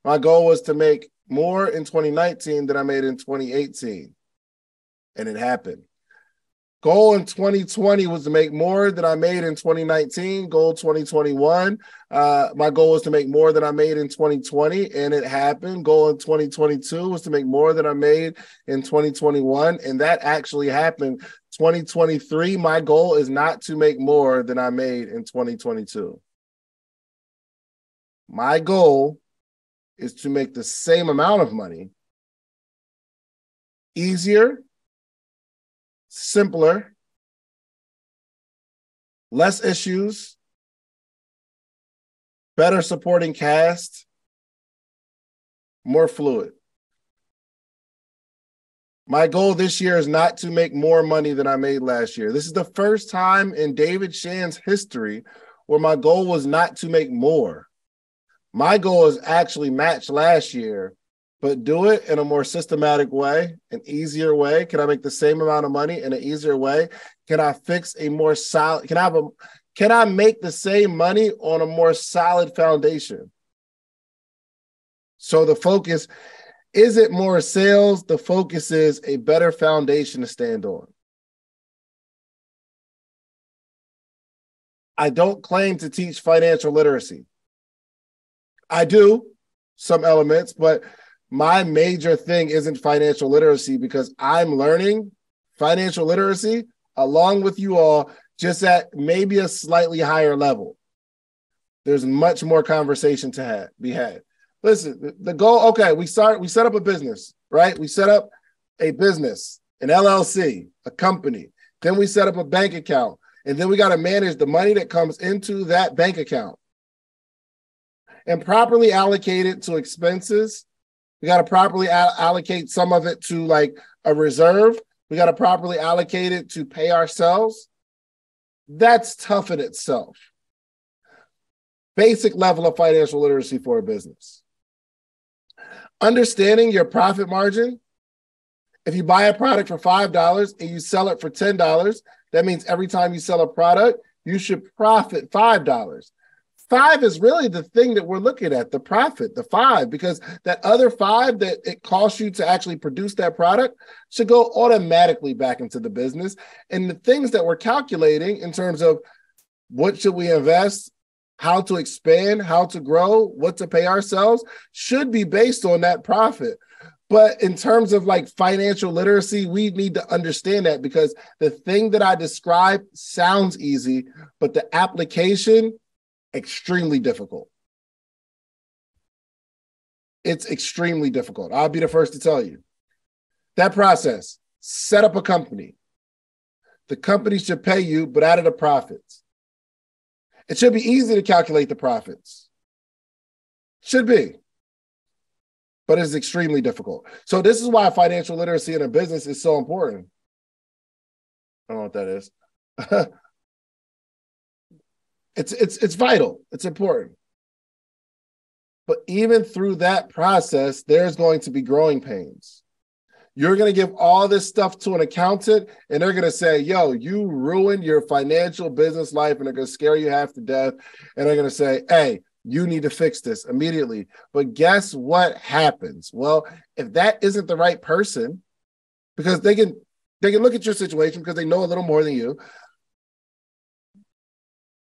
Speaker 1: my goal was to make more in 2019 than I made in 2018. And it happened. Goal in 2020 was to make more than I made in 2019. Goal 2021, my goal was to make more than I made in 2020, and it happened. Goal in 2022 was to make more than I made in 2021, and that actually happened. 2023, my goal is not to make more than I made in 2022. My goal is to make the same amount of money, easier, simpler, less issues, better supporting cast, more fluid. My goal this year is not to make more money than I made last year. This is the first time in David Shan's history where my goal was not to make more. My goal is actually match last year, but do it in a more systematic way, an easier way. Can I make the same amount of money in an easier way? Can I fix a more solid, can I make the same money on a more solid foundation? So the focus, is it more sales? The focus is a better foundation to stand on. I don't claim to teach financial literacy. I do some elements, but my major thing isn't financial literacy, because I'm learning financial literacy along with you all, just at maybe a slightly higher level. There's much more conversation to be had. Listen, the goal, okay, we set up a business, right? We set up a business, an LLC, a company. Then we set up a bank account, and then we got to manage the money that comes into that bank account and properly allocate it to expenses. We got to properly allocate some of it to like a reserve. We got to properly allocate it to pay ourselves. That's tough in itself. Basic level of financial literacy for a business. Understanding your profit margin. If you buy a product for $5 and you sell it for $10, that means every time you sell a product, you should profit $5. 5 is really the thing that we're looking at, the profit, the 5, because that other 5 that it costs you to actually produce that product should go automatically back into the business. And the things that we're calculating in terms of what should we invest, how to expand, how to grow, what to pay ourselves should be based on that profit. But in terms of like financial literacy, we need to understand that, because the thing that I described sounds easy, but the application, extremely difficult. It's extremely difficult. I'll be the first to tell you. That process, set up a company. The company should pay you, but out of the profits. It should be easy to calculate the profits. Should be. But it's extremely difficult. So this is why financial literacy in a business is so important. I don't know what that is. It's vital. It's important. But even through that process, there's going to be growing pains. You're going to give all this stuff to an accountant, and they're going to say, yo, you ruined your financial business life, and they're going to scare you half to death, and they're going to say, hey, you need to fix this immediately. But guess what happens? Well, if that isn't the right person, because they can look at your situation because they know a little more than you,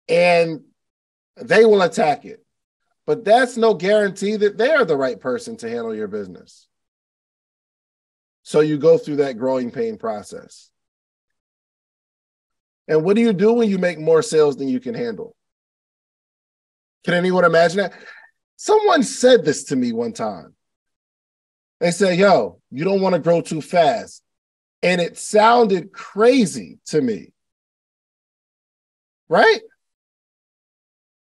Speaker 1: and they will attack it. But that's no guarantee that they're the right person to handle your business. So you go through that growing pain process. And what do you do when you make more sales than you can handle? Can anyone imagine that? Someone said this to me one time. They said, yo, you don't want to grow too fast. And it sounded crazy to me. Right?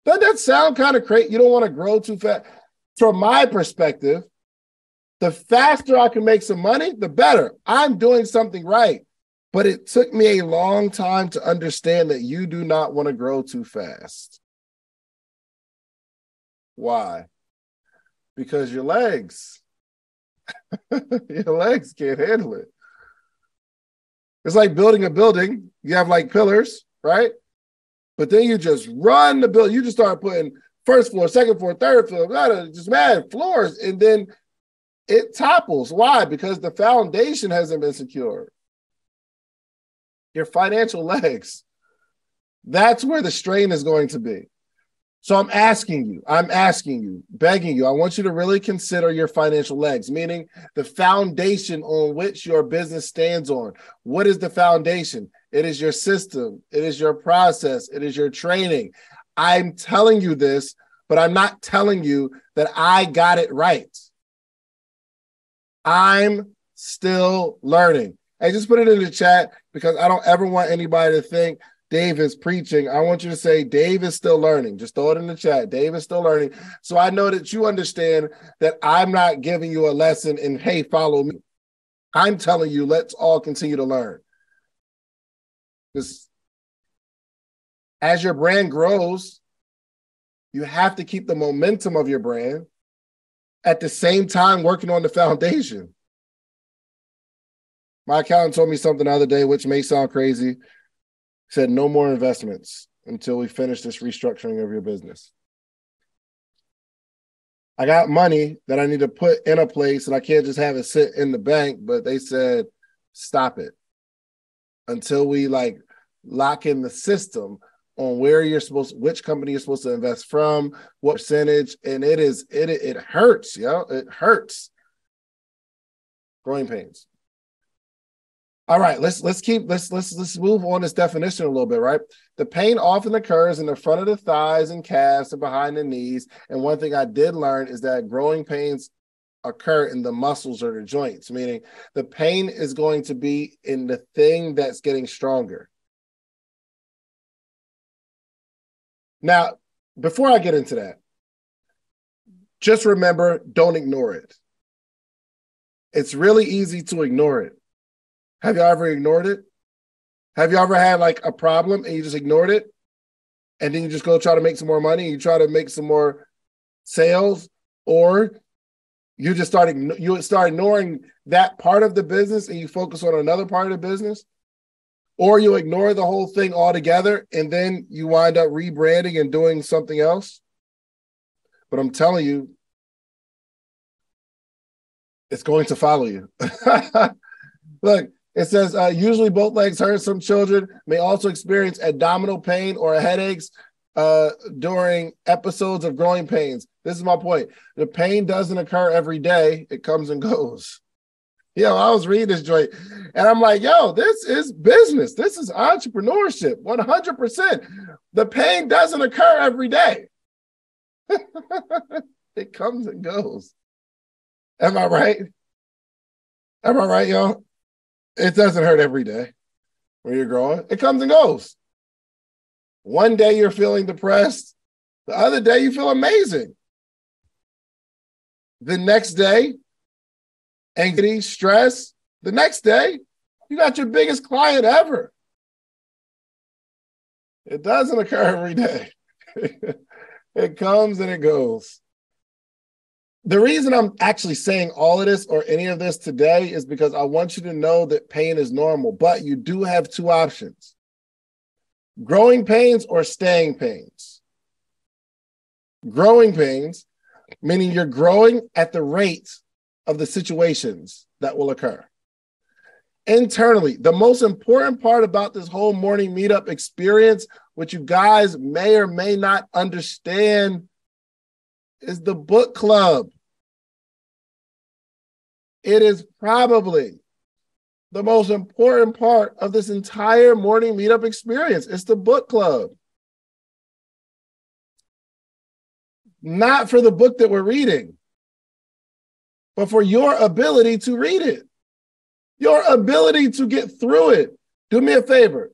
Speaker 1: Doesn't that sound kind of crazy? You don't want to grow too fast. From my perspective, the faster I can make some money, the better. I'm doing something right. But it took me a long time to understand that you do not want to grow too fast. Why? Because your legs can't handle it. It's like building a building. You have like pillars, right? But then you just run the building. You just start putting first floor, second floor, third floor, just mad floors. And then it topples. Why? Because the foundation hasn't been secured. Your financial legs. That's where the strain is going to be. So I'm asking you, begging you, I want you to really consider your financial legs, meaning the foundation on which your business stands on. What is the foundation? It is your system. It is your process. It is your training. I'm telling you this, but I'm not telling you that I got it right. I'm still learning. Hey, just put it in the chat because I don't ever want anybody to think Dave is preaching. I want you to say Dave is still learning. Just throw it in the chat. Dave is still learning. So I know that you understand that I'm not giving you a lesson and, hey, follow me. I'm telling you, let's all continue to learn. Because as your brand grows, you have to keep the momentum of your brand at the same time working on the foundation. My accountant told me something the other day, which may sound crazy. He said, no more investments until we finish this restructuring of your business. I got money that I need to put in a place and I can't just have it sit in the bank, but they said, stop it until we lock in the system on where you're supposed, which company you're supposed to invest from, what percentage, and it hurts, yo. It hurts. Growing pains. All right, let's move on this definition a little bit, right? The pain often occurs in the front of the thighs and calves and behind the knees. And one thing I did learn is that growing pains occur in the muscles or the joints, meaning the pain is going to be in the thing that's getting stronger. Now, before I get into that, just remember, don't ignore it. It's really easy to ignore it. Have you ever ignored it? Have you ever had a problem and you just ignored it? And then you just go try to make some more money and you try to make some more sales? Or you just start ignoring that part of the business and you focus on another part of the business? Or you ignore the whole thing altogether and then you wind up rebranding and doing something else? But I'm telling you, it's going to follow you. Look, it says, usually both legs hurt. Some children may also experience abdominal pain or headaches during episodes of growing pains. This is my point. The pain doesn't occur every day. It comes and goes. Yo, I was reading this joint, and I'm like, yo, this is business. This is entrepreneurship, 100%. The pain doesn't occur every day. It comes and goes. Am I right? Am I right, y'all? It doesn't hurt every day when you're growing. It comes and goes. One day you're feeling depressed. The other day you feel amazing. The next day, anxiety, stress. The next day, you got your biggest client ever. It doesn't occur every day. It comes and it goes. The reason I'm actually saying all of this or any of this today is because I want you to know that pain is normal, but you do have two options: growing pains or staying pains. Growing pains, meaning you're growing at the rate of the situations that will occur. Internally, the most important part about this whole morning meetup experience, which you guys may or may not understand, is the book club. It is probably the most important part of this entire morning meetup experience. It's the book club. Not for the book that we're reading, but for your ability to read it, your ability to get through it. Do me a favor.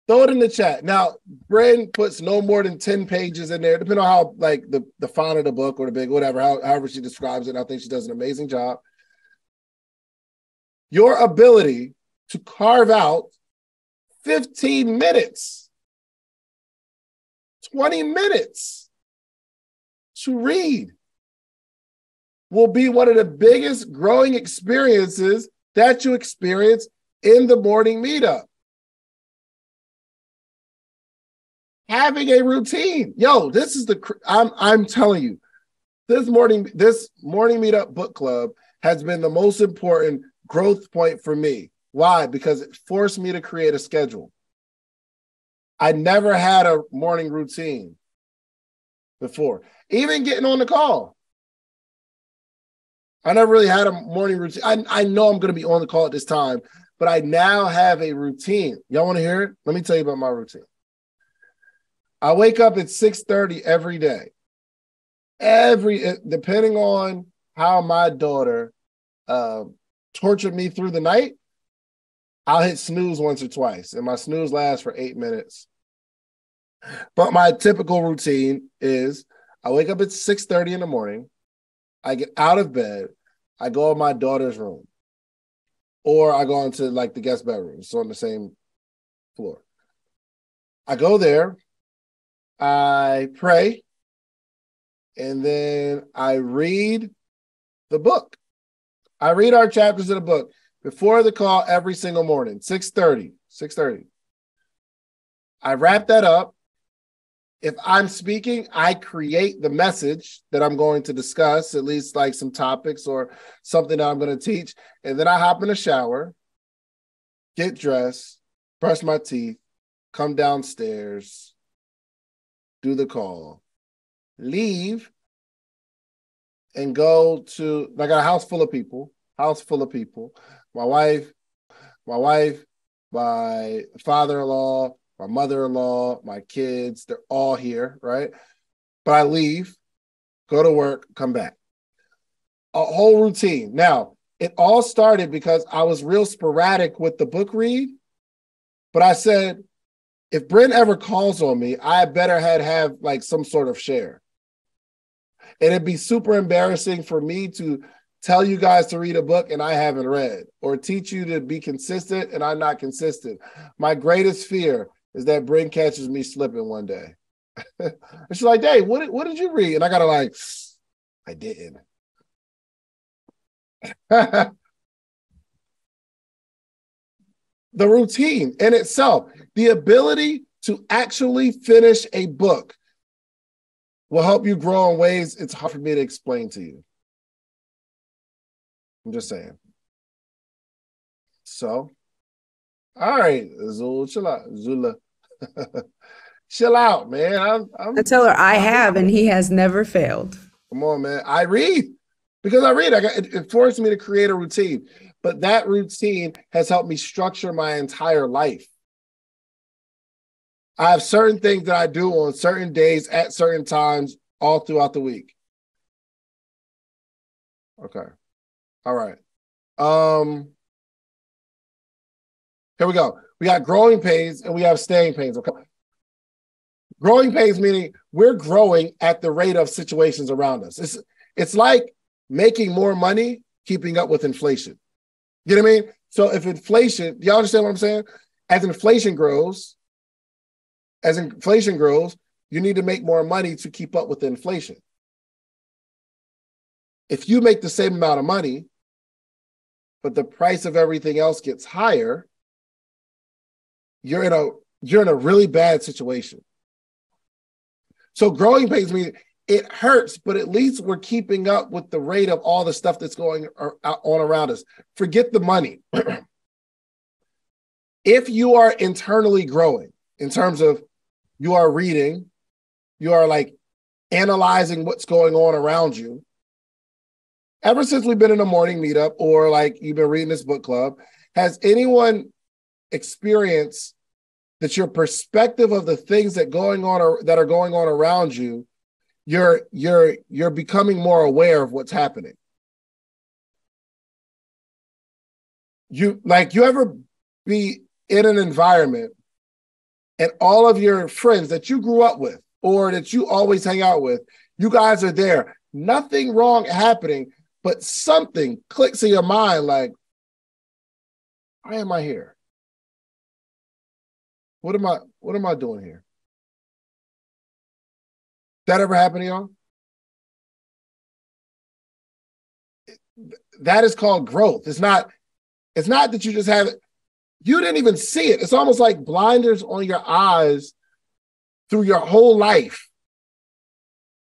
Speaker 1: Throw it in the chat. Now, Bren puts no more than 10 pages in there, depending on how, like, the font of the book or the big, whatever, however she describes it. I think she does an amazing job. Your ability to carve out 15 minutes, 20 minutes to read will be one of the biggest growing experiences that you experience in the morning meetup. Having a routine. Yo, this is I'm telling you, this morning meetup book club has been the most important growth point for me. Why? Because it forced me to create a schedule. I never had a morning routine before. Even getting on the call, I never really had a morning routine. I know I'm going to be on the call at this time, but I now have a routine. Y'all want to hear it? Let me tell you about my routine. I wake up at 6:30 every day. Depending on how my daughter tortured me through the night, I'll hit snooze once or twice, and my snooze lasts for 8 minutes. But my typical routine is I wake up at 6:30 in the morning. I get out of bed. I go in my daughter's room, or I go into like the guest bedroom. It's on the same floor. I go there. I pray, and then I read the book. I read our chapters of the book before the call every single morning, 6:30. I wrap that up. If I'm speaking, I create the message that I'm going to discuss, at least like some topics or something that I'm going to teach. And then I hop in the shower, get dressed, brush my teeth, come downstairs, do the call, leave, and go to, I got a house full of people. My wife, my father-in-law, my mother-in-law, my kids, they're all here, right? But I leave, go to work, come back. A whole routine. Now, it all started because I was real sporadic with the book read, but I said, if Brent ever calls on me, I better have like some sort of share. And it'd be super embarrassing for me to tell you guys to read a book and I haven't read, or teach you to be consistent and I'm not consistent. My greatest fear is that Bryn catches me slipping one day. And she's like, Dave, what did you read? And I gotta like, I didn't. The routine in itself, the ability to actually finish a book will help you grow in ways it's hard for me to explain to you. I'm just saying. So, all right, Zula, chill out. Zula. Chill out, man.
Speaker 4: I tell her I have, and he has never failed.
Speaker 1: Come on, man. I read. Because I read. It forced me to create a routine. But that routine has helped me structure my entire life. I have certain things that I do on certain days at certain times all throughout the week. Okay. All right. Here we go. We got growing pains and we have staying pains. Okay. Growing pains meaning we're growing at the rate of situations around us. It's like making more money, keeping up with inflation. You know what I mean? So if inflation, do y'all understand what I'm saying? As inflation grows, you need to make more money to keep up with the inflation. if you make the same amount of money, but the price of everything else gets higher, you're in a really bad situation. So growing pains mean it hurts, but at least we're keeping up with the rate of all the stuff that's going on around us. Forget the money. If you are internally growing in terms of you are reading, you are like analyzing what's going on around you. Ever since we've been in a morning meetup or like you've been reading this book club, has anyone experienced that your perspective of the things that are going on around you, you're becoming more aware of what's happening? You ever be in an environment and all of your friends that you grew up with or that you always hang out with, you guys are there, nothing wrong happening, but something clicks in your mind like, why am I here? What am I doing here? That ever happened to y'all? That is called growth. It's not that you just have it. You didn't even see it. It's almost like blinders on your eyes through your whole life.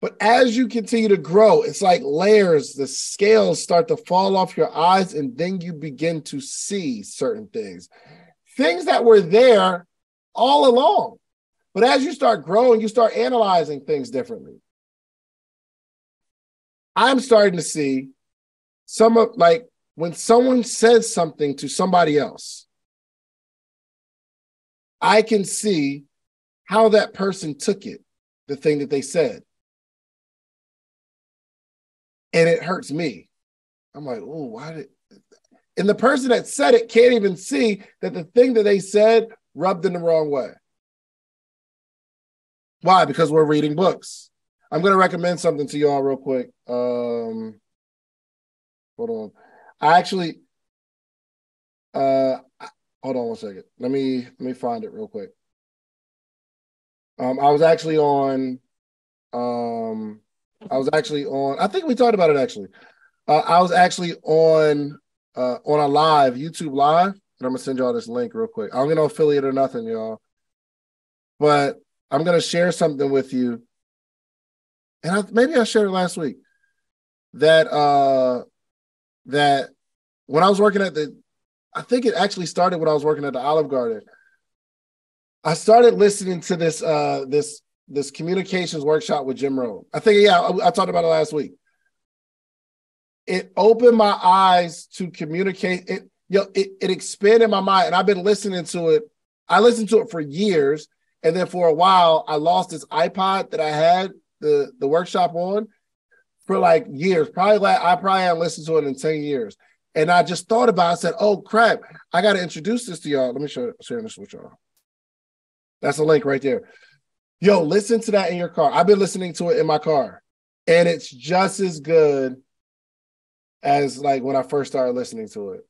Speaker 1: But as you continue to grow, it's like layers, the scales start to fall off your eyes, and then you begin to see certain things. Things that were there all along. But as you start growing, you start analyzing things differently. I'm starting to see when someone says something to somebody else, I can see how that person took it, the thing that they said. And it hurts me. I'm like, oh, and the person that said it can't even see that the thing that they said rubbed in the wrong way. Why? Because we're reading books. I'm going to recommend something to you all real quick. Hold on. Hold on one second. Let me find it real quick. I was actually on, I think we talked about it actually. I was actually on a live, YouTube live, and I'm gonna send y'all this link real quick. I'm gonna affiliate or nothing, y'all. But I'm gonna share something with you. And maybe I shared it last week. That when I was working I think it actually started when I was working at the Olive Garden. I started listening to this communications workshop with Jim Rohn. I talked about it last week. It opened my eyes to communicate. It expanded my mind, and I've been listening to it. I listened to it for years, and then for a while, I lost this iPod that I had the workshop on for like years. I probably haven't listened to it in 10 years. And I just thought about it. I said, oh, crap, I got to introduce this to y'all. Let me share this with y'all. That's a link right there. Yo, listen to that in your car. I've been listening to it in my car, and it's just as good as like when I first started listening to it,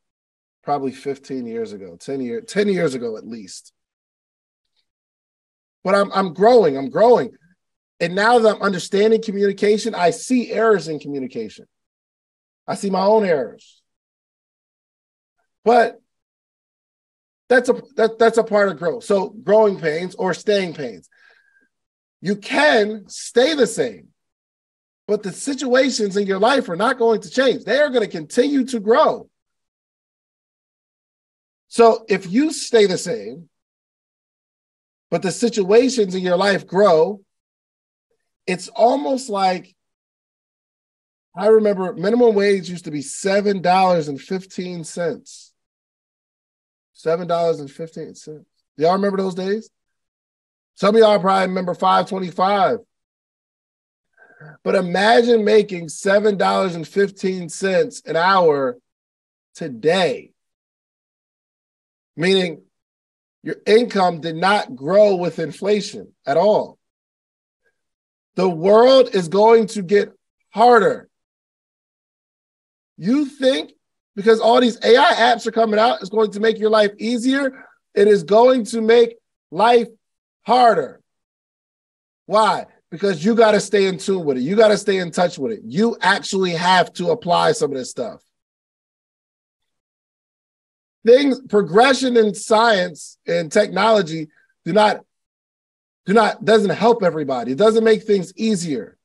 Speaker 1: probably 15 years ago, 10 years ago at least. But I'm growing. And now that I'm understanding communication, I see errors in communication. I see my own errors. But that's a part of growth. So growing pains or staying pains. You can stay the same, but the situations in your life are not going to change. They are going to continue to grow. So if you stay the same, but the situations in your life grow, it's almost like, I remember minimum wage used to be $7.15. $7.15. Y'all remember those days? Some of y'all probably remember $5.25. But imagine making $7.15 an hour today, meaning your income did not grow with inflation at all. The world is going to get harder. You think because all these AI apps are coming out, it's going to make your life easier? It is going to make life harder. Why? because you got to stay in tune with it. You got to stay in touch with it. You actually have to apply some of this stuff. Progression in science and technology doesn't help everybody. It doesn't make things easier.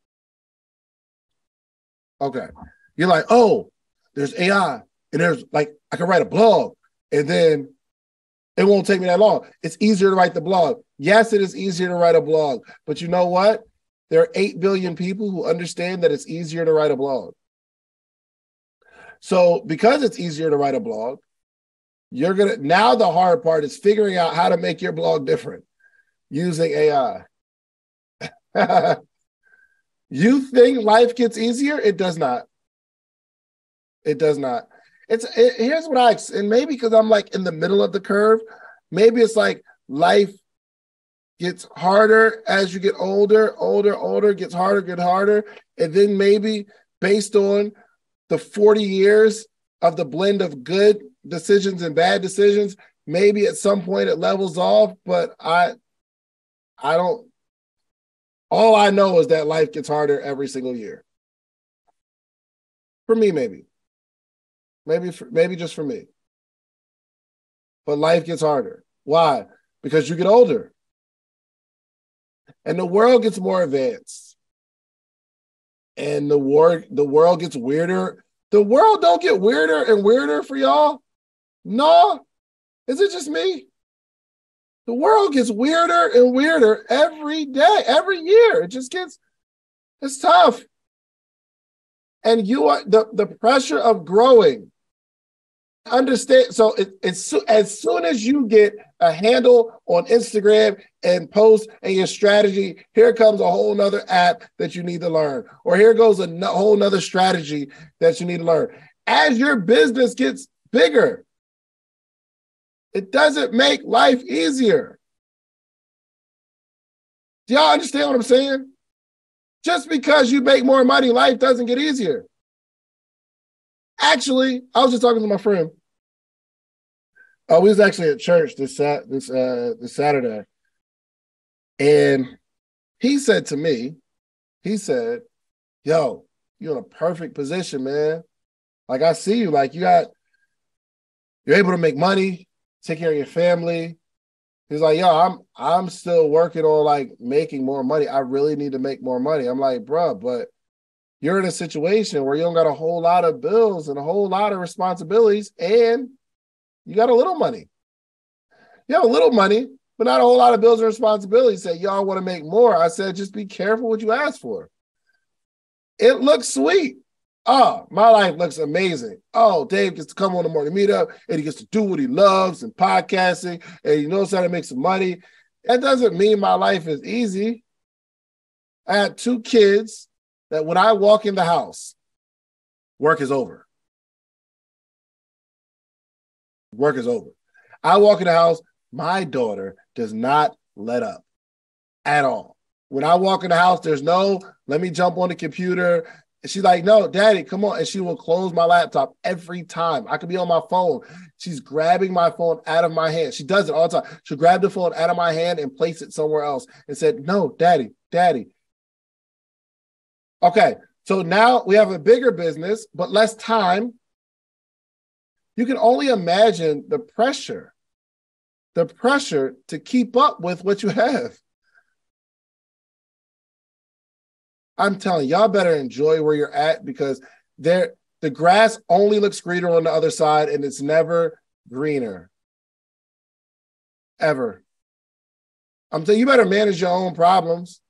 Speaker 1: Okay. You're like, oh, there's AI and there's like, I can write a blog and then it won't take me that long. It's easier to write the blog. Yes, it is easier to write a blog, but you know what? There are 8 billion people who understand that it's easier to write a blog. So because it's easier to write a blog, now the hard part is figuring out how to make your blog different using AI. You think life gets easier? It does not. It does not. Here's what and maybe because I'm like in the middle of the curve, maybe it's like life gets harder as you get older, gets harder. And then maybe based on the 40 years of the blend of good decisions and bad decisions, maybe at some point it levels off, but I don't, all I know is that life gets harder every single year. For me, maybe just for me. But life gets harder. Why? Because you get older. And the world gets more advanced. And the world gets weirder. The world don't get weirder and weirder for y'all. No. Is it just me? The world gets weirder and weirder every day, every year. It's tough. And you are the pressure of growing. Understand, so as soon as you get a handle on Instagram and post and your strategy, here comes a whole nother app that you need to learn. Or here goes a whole nother strategy that you need to learn. As your business gets bigger, it doesn't make life easier. Do y'all understand what I'm saying? Just because you make more money, life doesn't get easier. Actually, I was just talking to my friend. We was actually at church this Saturday. And he said to me, yo, you're in a perfect position, man. Like I see you, like you're able to make money, take care of your family. He's like, yo, I'm still working on like making more money. I really need to make more money. I'm like, bro, but you're in a situation where you don't got a whole lot of bills and a whole lot of responsibilities, and you got a little money. You have a little money, but not a whole lot of bills and responsibilities. Say, y'all want to make more. I said, just be careful what you ask for. It looks sweet. Oh, my life looks amazing. Oh, Dave gets to come on the morning meetup and he gets to do what he loves and podcasting and he knows how to make some money. That doesn't mean my life is easy. I had 2 kids that when I walk in the house, work is over. Work is over. I walk in the house, my daughter does not let up at all. When I walk in the house, there's no, let me jump on the computer. She's like, no, daddy, come on. And she will close my laptop every time. I could be on my phone. She's grabbing my phone out of my hand. She does it all the time. She'll grab the phone out of my hand and place it somewhere else and said, no, daddy. Okay, so now we have a bigger business, but less time. You can only imagine the pressure to keep up with what you have. I'm telling y'all better enjoy where you're at because the grass only looks greener on the other side and it's never greener. Ever. I'm telling you, better manage your own problems.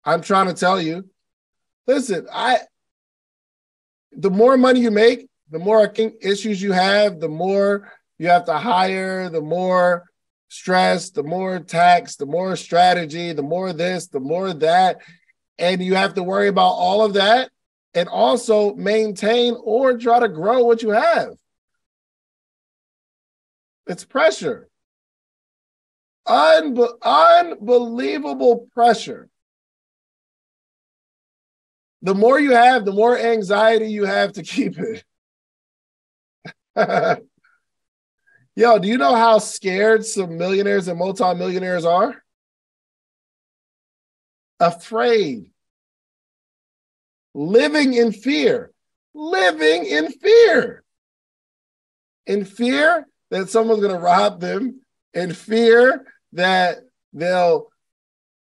Speaker 1: I'm trying to tell you. Listen, the more money you make, the more issues you have, the more you have to hire, the more stress, the more tax, the more strategy, the more this, the more that. And you have to worry about all of that and also maintain or try to grow what you have. It's pressure. Unbelievable pressure. The more you have, the more anxiety you have to keep it. Yo, do you know how scared some millionaires and multimillionaires are? afraid, living in fear, in fear that someone's going to rob them, in fear that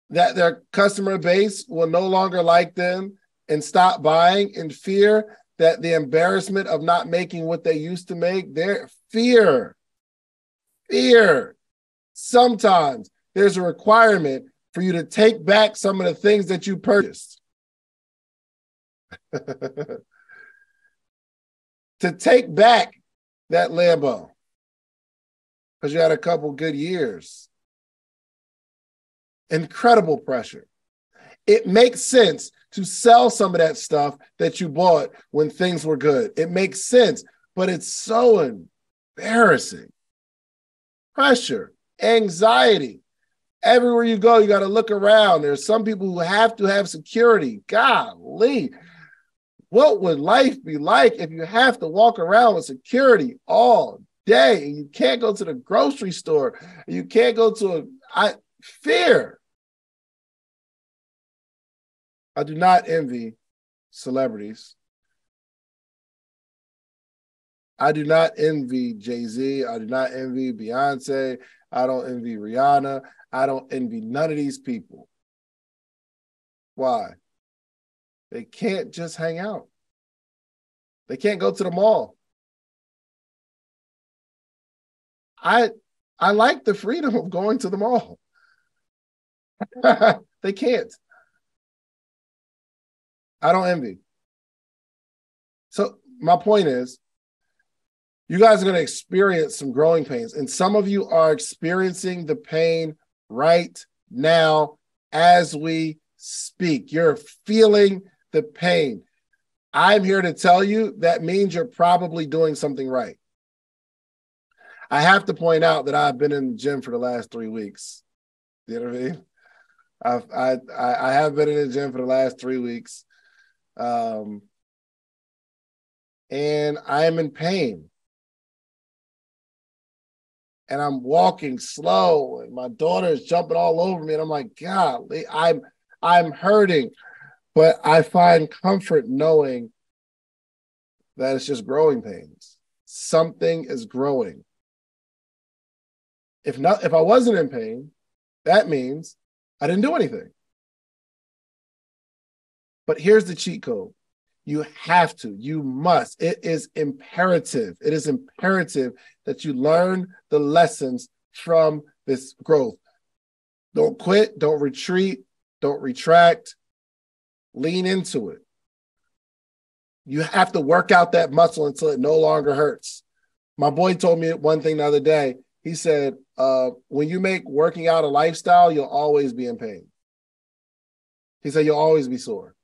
Speaker 1: their customer base will no longer like them and stop buying, in fear that the embarrassment of not making what they used to make, their fear. Sometimes there's a requirement for you to take back some of the things that you purchased. To take back that Lambo because you had a couple good years. Incredible pressure. It makes sense to sell some of that stuff that you bought when things were good. It makes sense, but it's so embarrassing. Pressure, anxiety. Everywhere you go, you got to look around. There's some people who have to have security. Golly, what would life be like if you have to walk around with security all day and you can't go to the grocery store, and you can't go to fear. I do not envy celebrities. I do not envy Jay-Z. I do not envy Beyonce. I don't envy Rihanna. I don't envy none of these people. Why? They can't just hang out. They can't go to the mall. I like the freedom of going to the mall. They can't. I don't envy. So my point is, you guys are going to experience some growing pains, and some of you are experiencing the pain right now as we speak. You're feeling the pain. I'm here to tell you that means you're probably doing something right. I have to point out that I've been in the gym for the last 3 weeks. You know what I mean? I have been in the gym for the last 3 weeks. And I am in pain. And I'm walking slow, and my daughter is jumping all over me, and I'm like, golly, I'm hurting. But I find comfort knowing that it's just growing pains. Something is growing. If I wasn't in pain, that means I didn't do anything. But here's the cheat code. You have to, you must. It is imperative. It is imperative that you learn the lessons from this growth. Don't quit, don't retreat, don't retract. Lean into it. You have to work out that muscle until it no longer hurts. My boy told me one thing the other day. He said, when you make working out a lifestyle, you'll always be in pain. He said, you'll always be sore.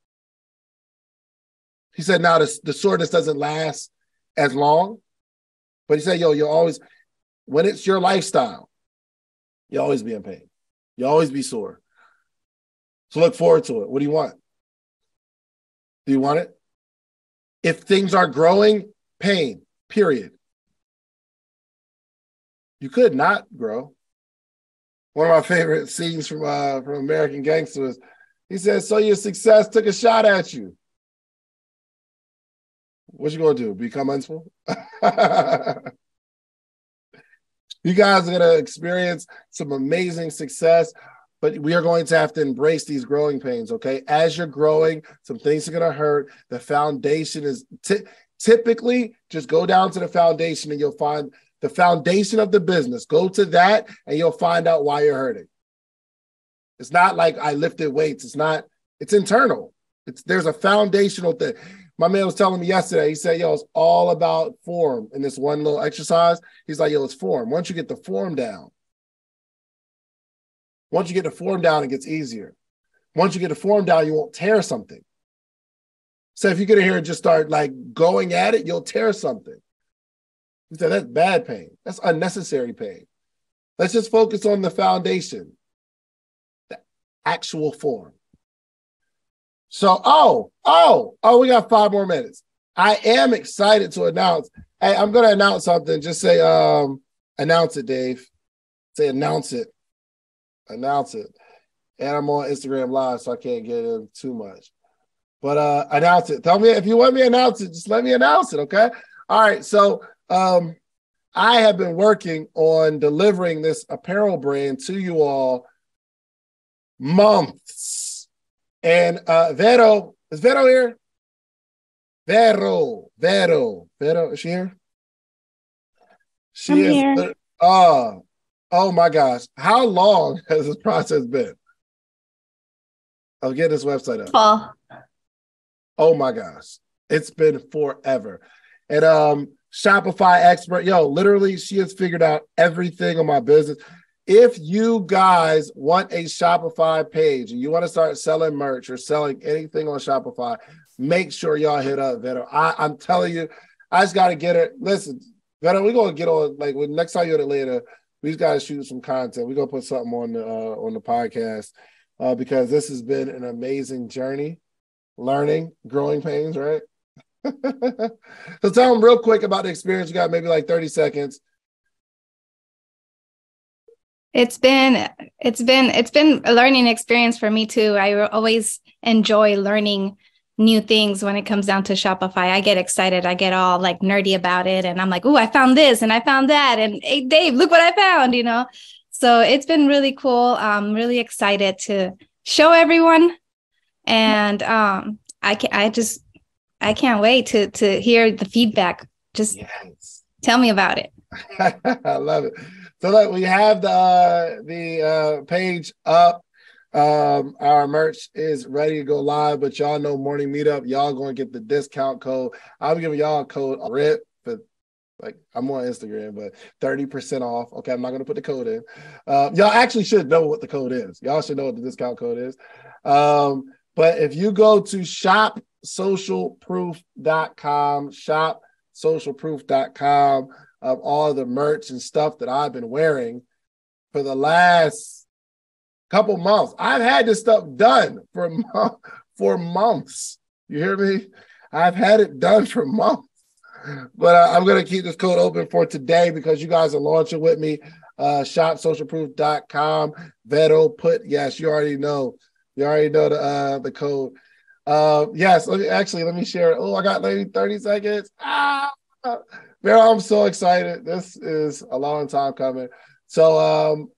Speaker 1: He said, now the soreness doesn't last as long, but he said, you'll always, when it's your lifestyle, you'll always be in pain. You'll always be sore. So look forward to it. What do you want? Do you want it? If things are growing, pain, period. You could not grow. One of my favorite scenes from American Gangster was, he said, so your success took a shot at you. What you gonna do? Become unspool? You guys are gonna experience some amazing success, but we are going to have to embrace these growing pains, okay? As you're growing, some things are gonna hurt. The foundation is typically just go down to the foundation and you'll find the foundation of the business. Go to that and you'll find out why you're hurting. It's not like I lifted weights. It's internal. There's a foundational thing. My man was telling me yesterday, he said, yo, it's all about form in this one little exercise. He's like, yo, it's form. Once you get the form down, it gets easier. Once you get the form down, you won't tear something. So if you get in here and just start like going at it, you'll tear something. He said, that's bad pain. That's unnecessary pain. Let's just focus on the foundation, the actual form. So, we got 5 more minutes. I am excited to announce. Hey, I'm going to announce something. Just say, announce it, Dave. Say, announce it. Announce it. And I'm on Instagram Live, so I can't get in too much. But announce it. Tell me if you want me to announce it, just let me announce it, okay? All right, so I have been working on delivering this apparel brand to you all months. And Vero, is Vero here? Vero, is she here?
Speaker 5: I'm here.
Speaker 1: Oh my gosh. How long has this process been? Of getting this website up.
Speaker 5: Fall.
Speaker 1: Oh my gosh. It's been forever. And Shopify expert, literally she has figured out everything on my business. If you guys want a Shopify page and you want to start selling merch or selling anything on Shopify, make sure y'all hit up Veto. I'm telling you, I just got to get it. Listen, Veto, we're going to get on, like, next time you're in Atlanta, we just got to shoot some content. We're going to put something on the podcast because this has been an amazing journey, learning, growing pains, right? So tell them real quick about the experience. You got maybe like 30 seconds.
Speaker 5: It's been a learning experience for me too. I always enjoy learning new things when it comes down to Shopify. I get excited. I get all like nerdy about it. And I'm like, oh, I found this and I found that. And hey, Dave, look what I found, So it's been really cool. I'm really excited to show everyone. And I can't wait to hear the feedback. Just tell me about it.
Speaker 1: I love it. So look, we have the page up. Our merch is ready to go live, but y'all know Morning Meetup, y'all going to get the discount code. I'm giving y'all a code RIP, but like I'm on Instagram, but 30% off. Okay, I'm not going to put the code in. Y'all actually should know what the code is. Y'all should know what the discount code is. But if you go to shopsocialproof.com, shopsocialproof.com, of all the merch and stuff that I've been wearing for the last couple months. I've had this stuff done for months. You hear me? I've had it done for months. But I'm going to keep this code open for today because you guys are launching with me. Shopsocialproof.com. Veto yes, you already know. You already know the code. Yes, let me share it. Oh, I got maybe 30 seconds. Vero, I'm so excited. This is a long time coming. So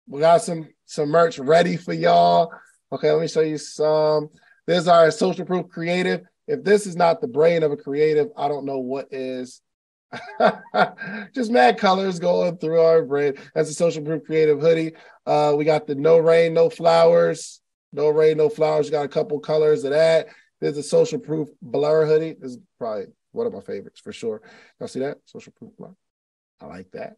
Speaker 1: we got some merch ready for y'all. Okay, let me show you some. This is our Social Proof Creative. If this is not the brain of a creative, I don't know what is. Just mad colors going through our brain. That's a Social Proof Creative hoodie. We got the No Rain, No Flowers. No Rain, No Flowers. Got a couple colors of that. There's a Social Proof Blur hoodie. This is probably one of my favorites for sure. Y'all see that? Social Proof Blur. I like that.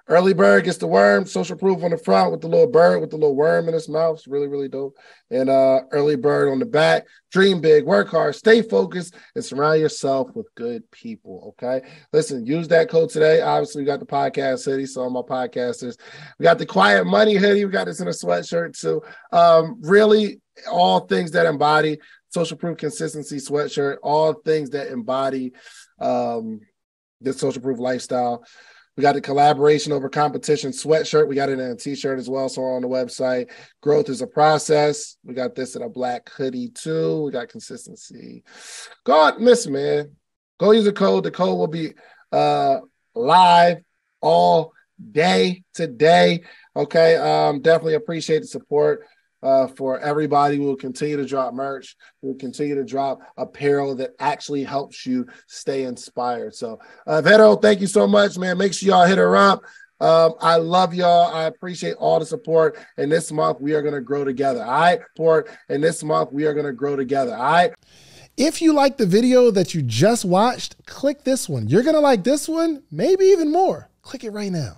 Speaker 1: Early bird gets the worm. Social Proof on the front with the little bird with the little worm in his mouth. It's really, really dope. And early bird on the back. Dream big, work hard, stay focused, and surround yourself with good people. Okay. Listen, use that code today. Obviously, we got the podcast hoodie. So all my podcasters, we got the Quiet Money hoodie. We got this in a sweatshirt too. Really, all things that embody Social Proof Consistency sweatshirt. All things that embody this Social Proof lifestyle. We got the Collaboration Over Competition sweatshirt. We got it in a t-shirt as well. So we're on the website. Growth is a process. We got this in a black hoodie too. We got consistency. Go on, listen, man. Go use the code. The code will be live all day today. Okay. Definitely appreciate the support. For everybody. We will continue to drop merch. We'll continue to drop apparel that actually helps you stay inspired. So, Veto, thank you so much, man. Make sure y'all hit her up. I love y'all. I appreciate all the support. And this month, we are going to grow together. All right? And this month, we are going to grow together. All right?
Speaker 6: If you like the video that you just watched, click this one. You're going to like this one, maybe even more. Click it right now.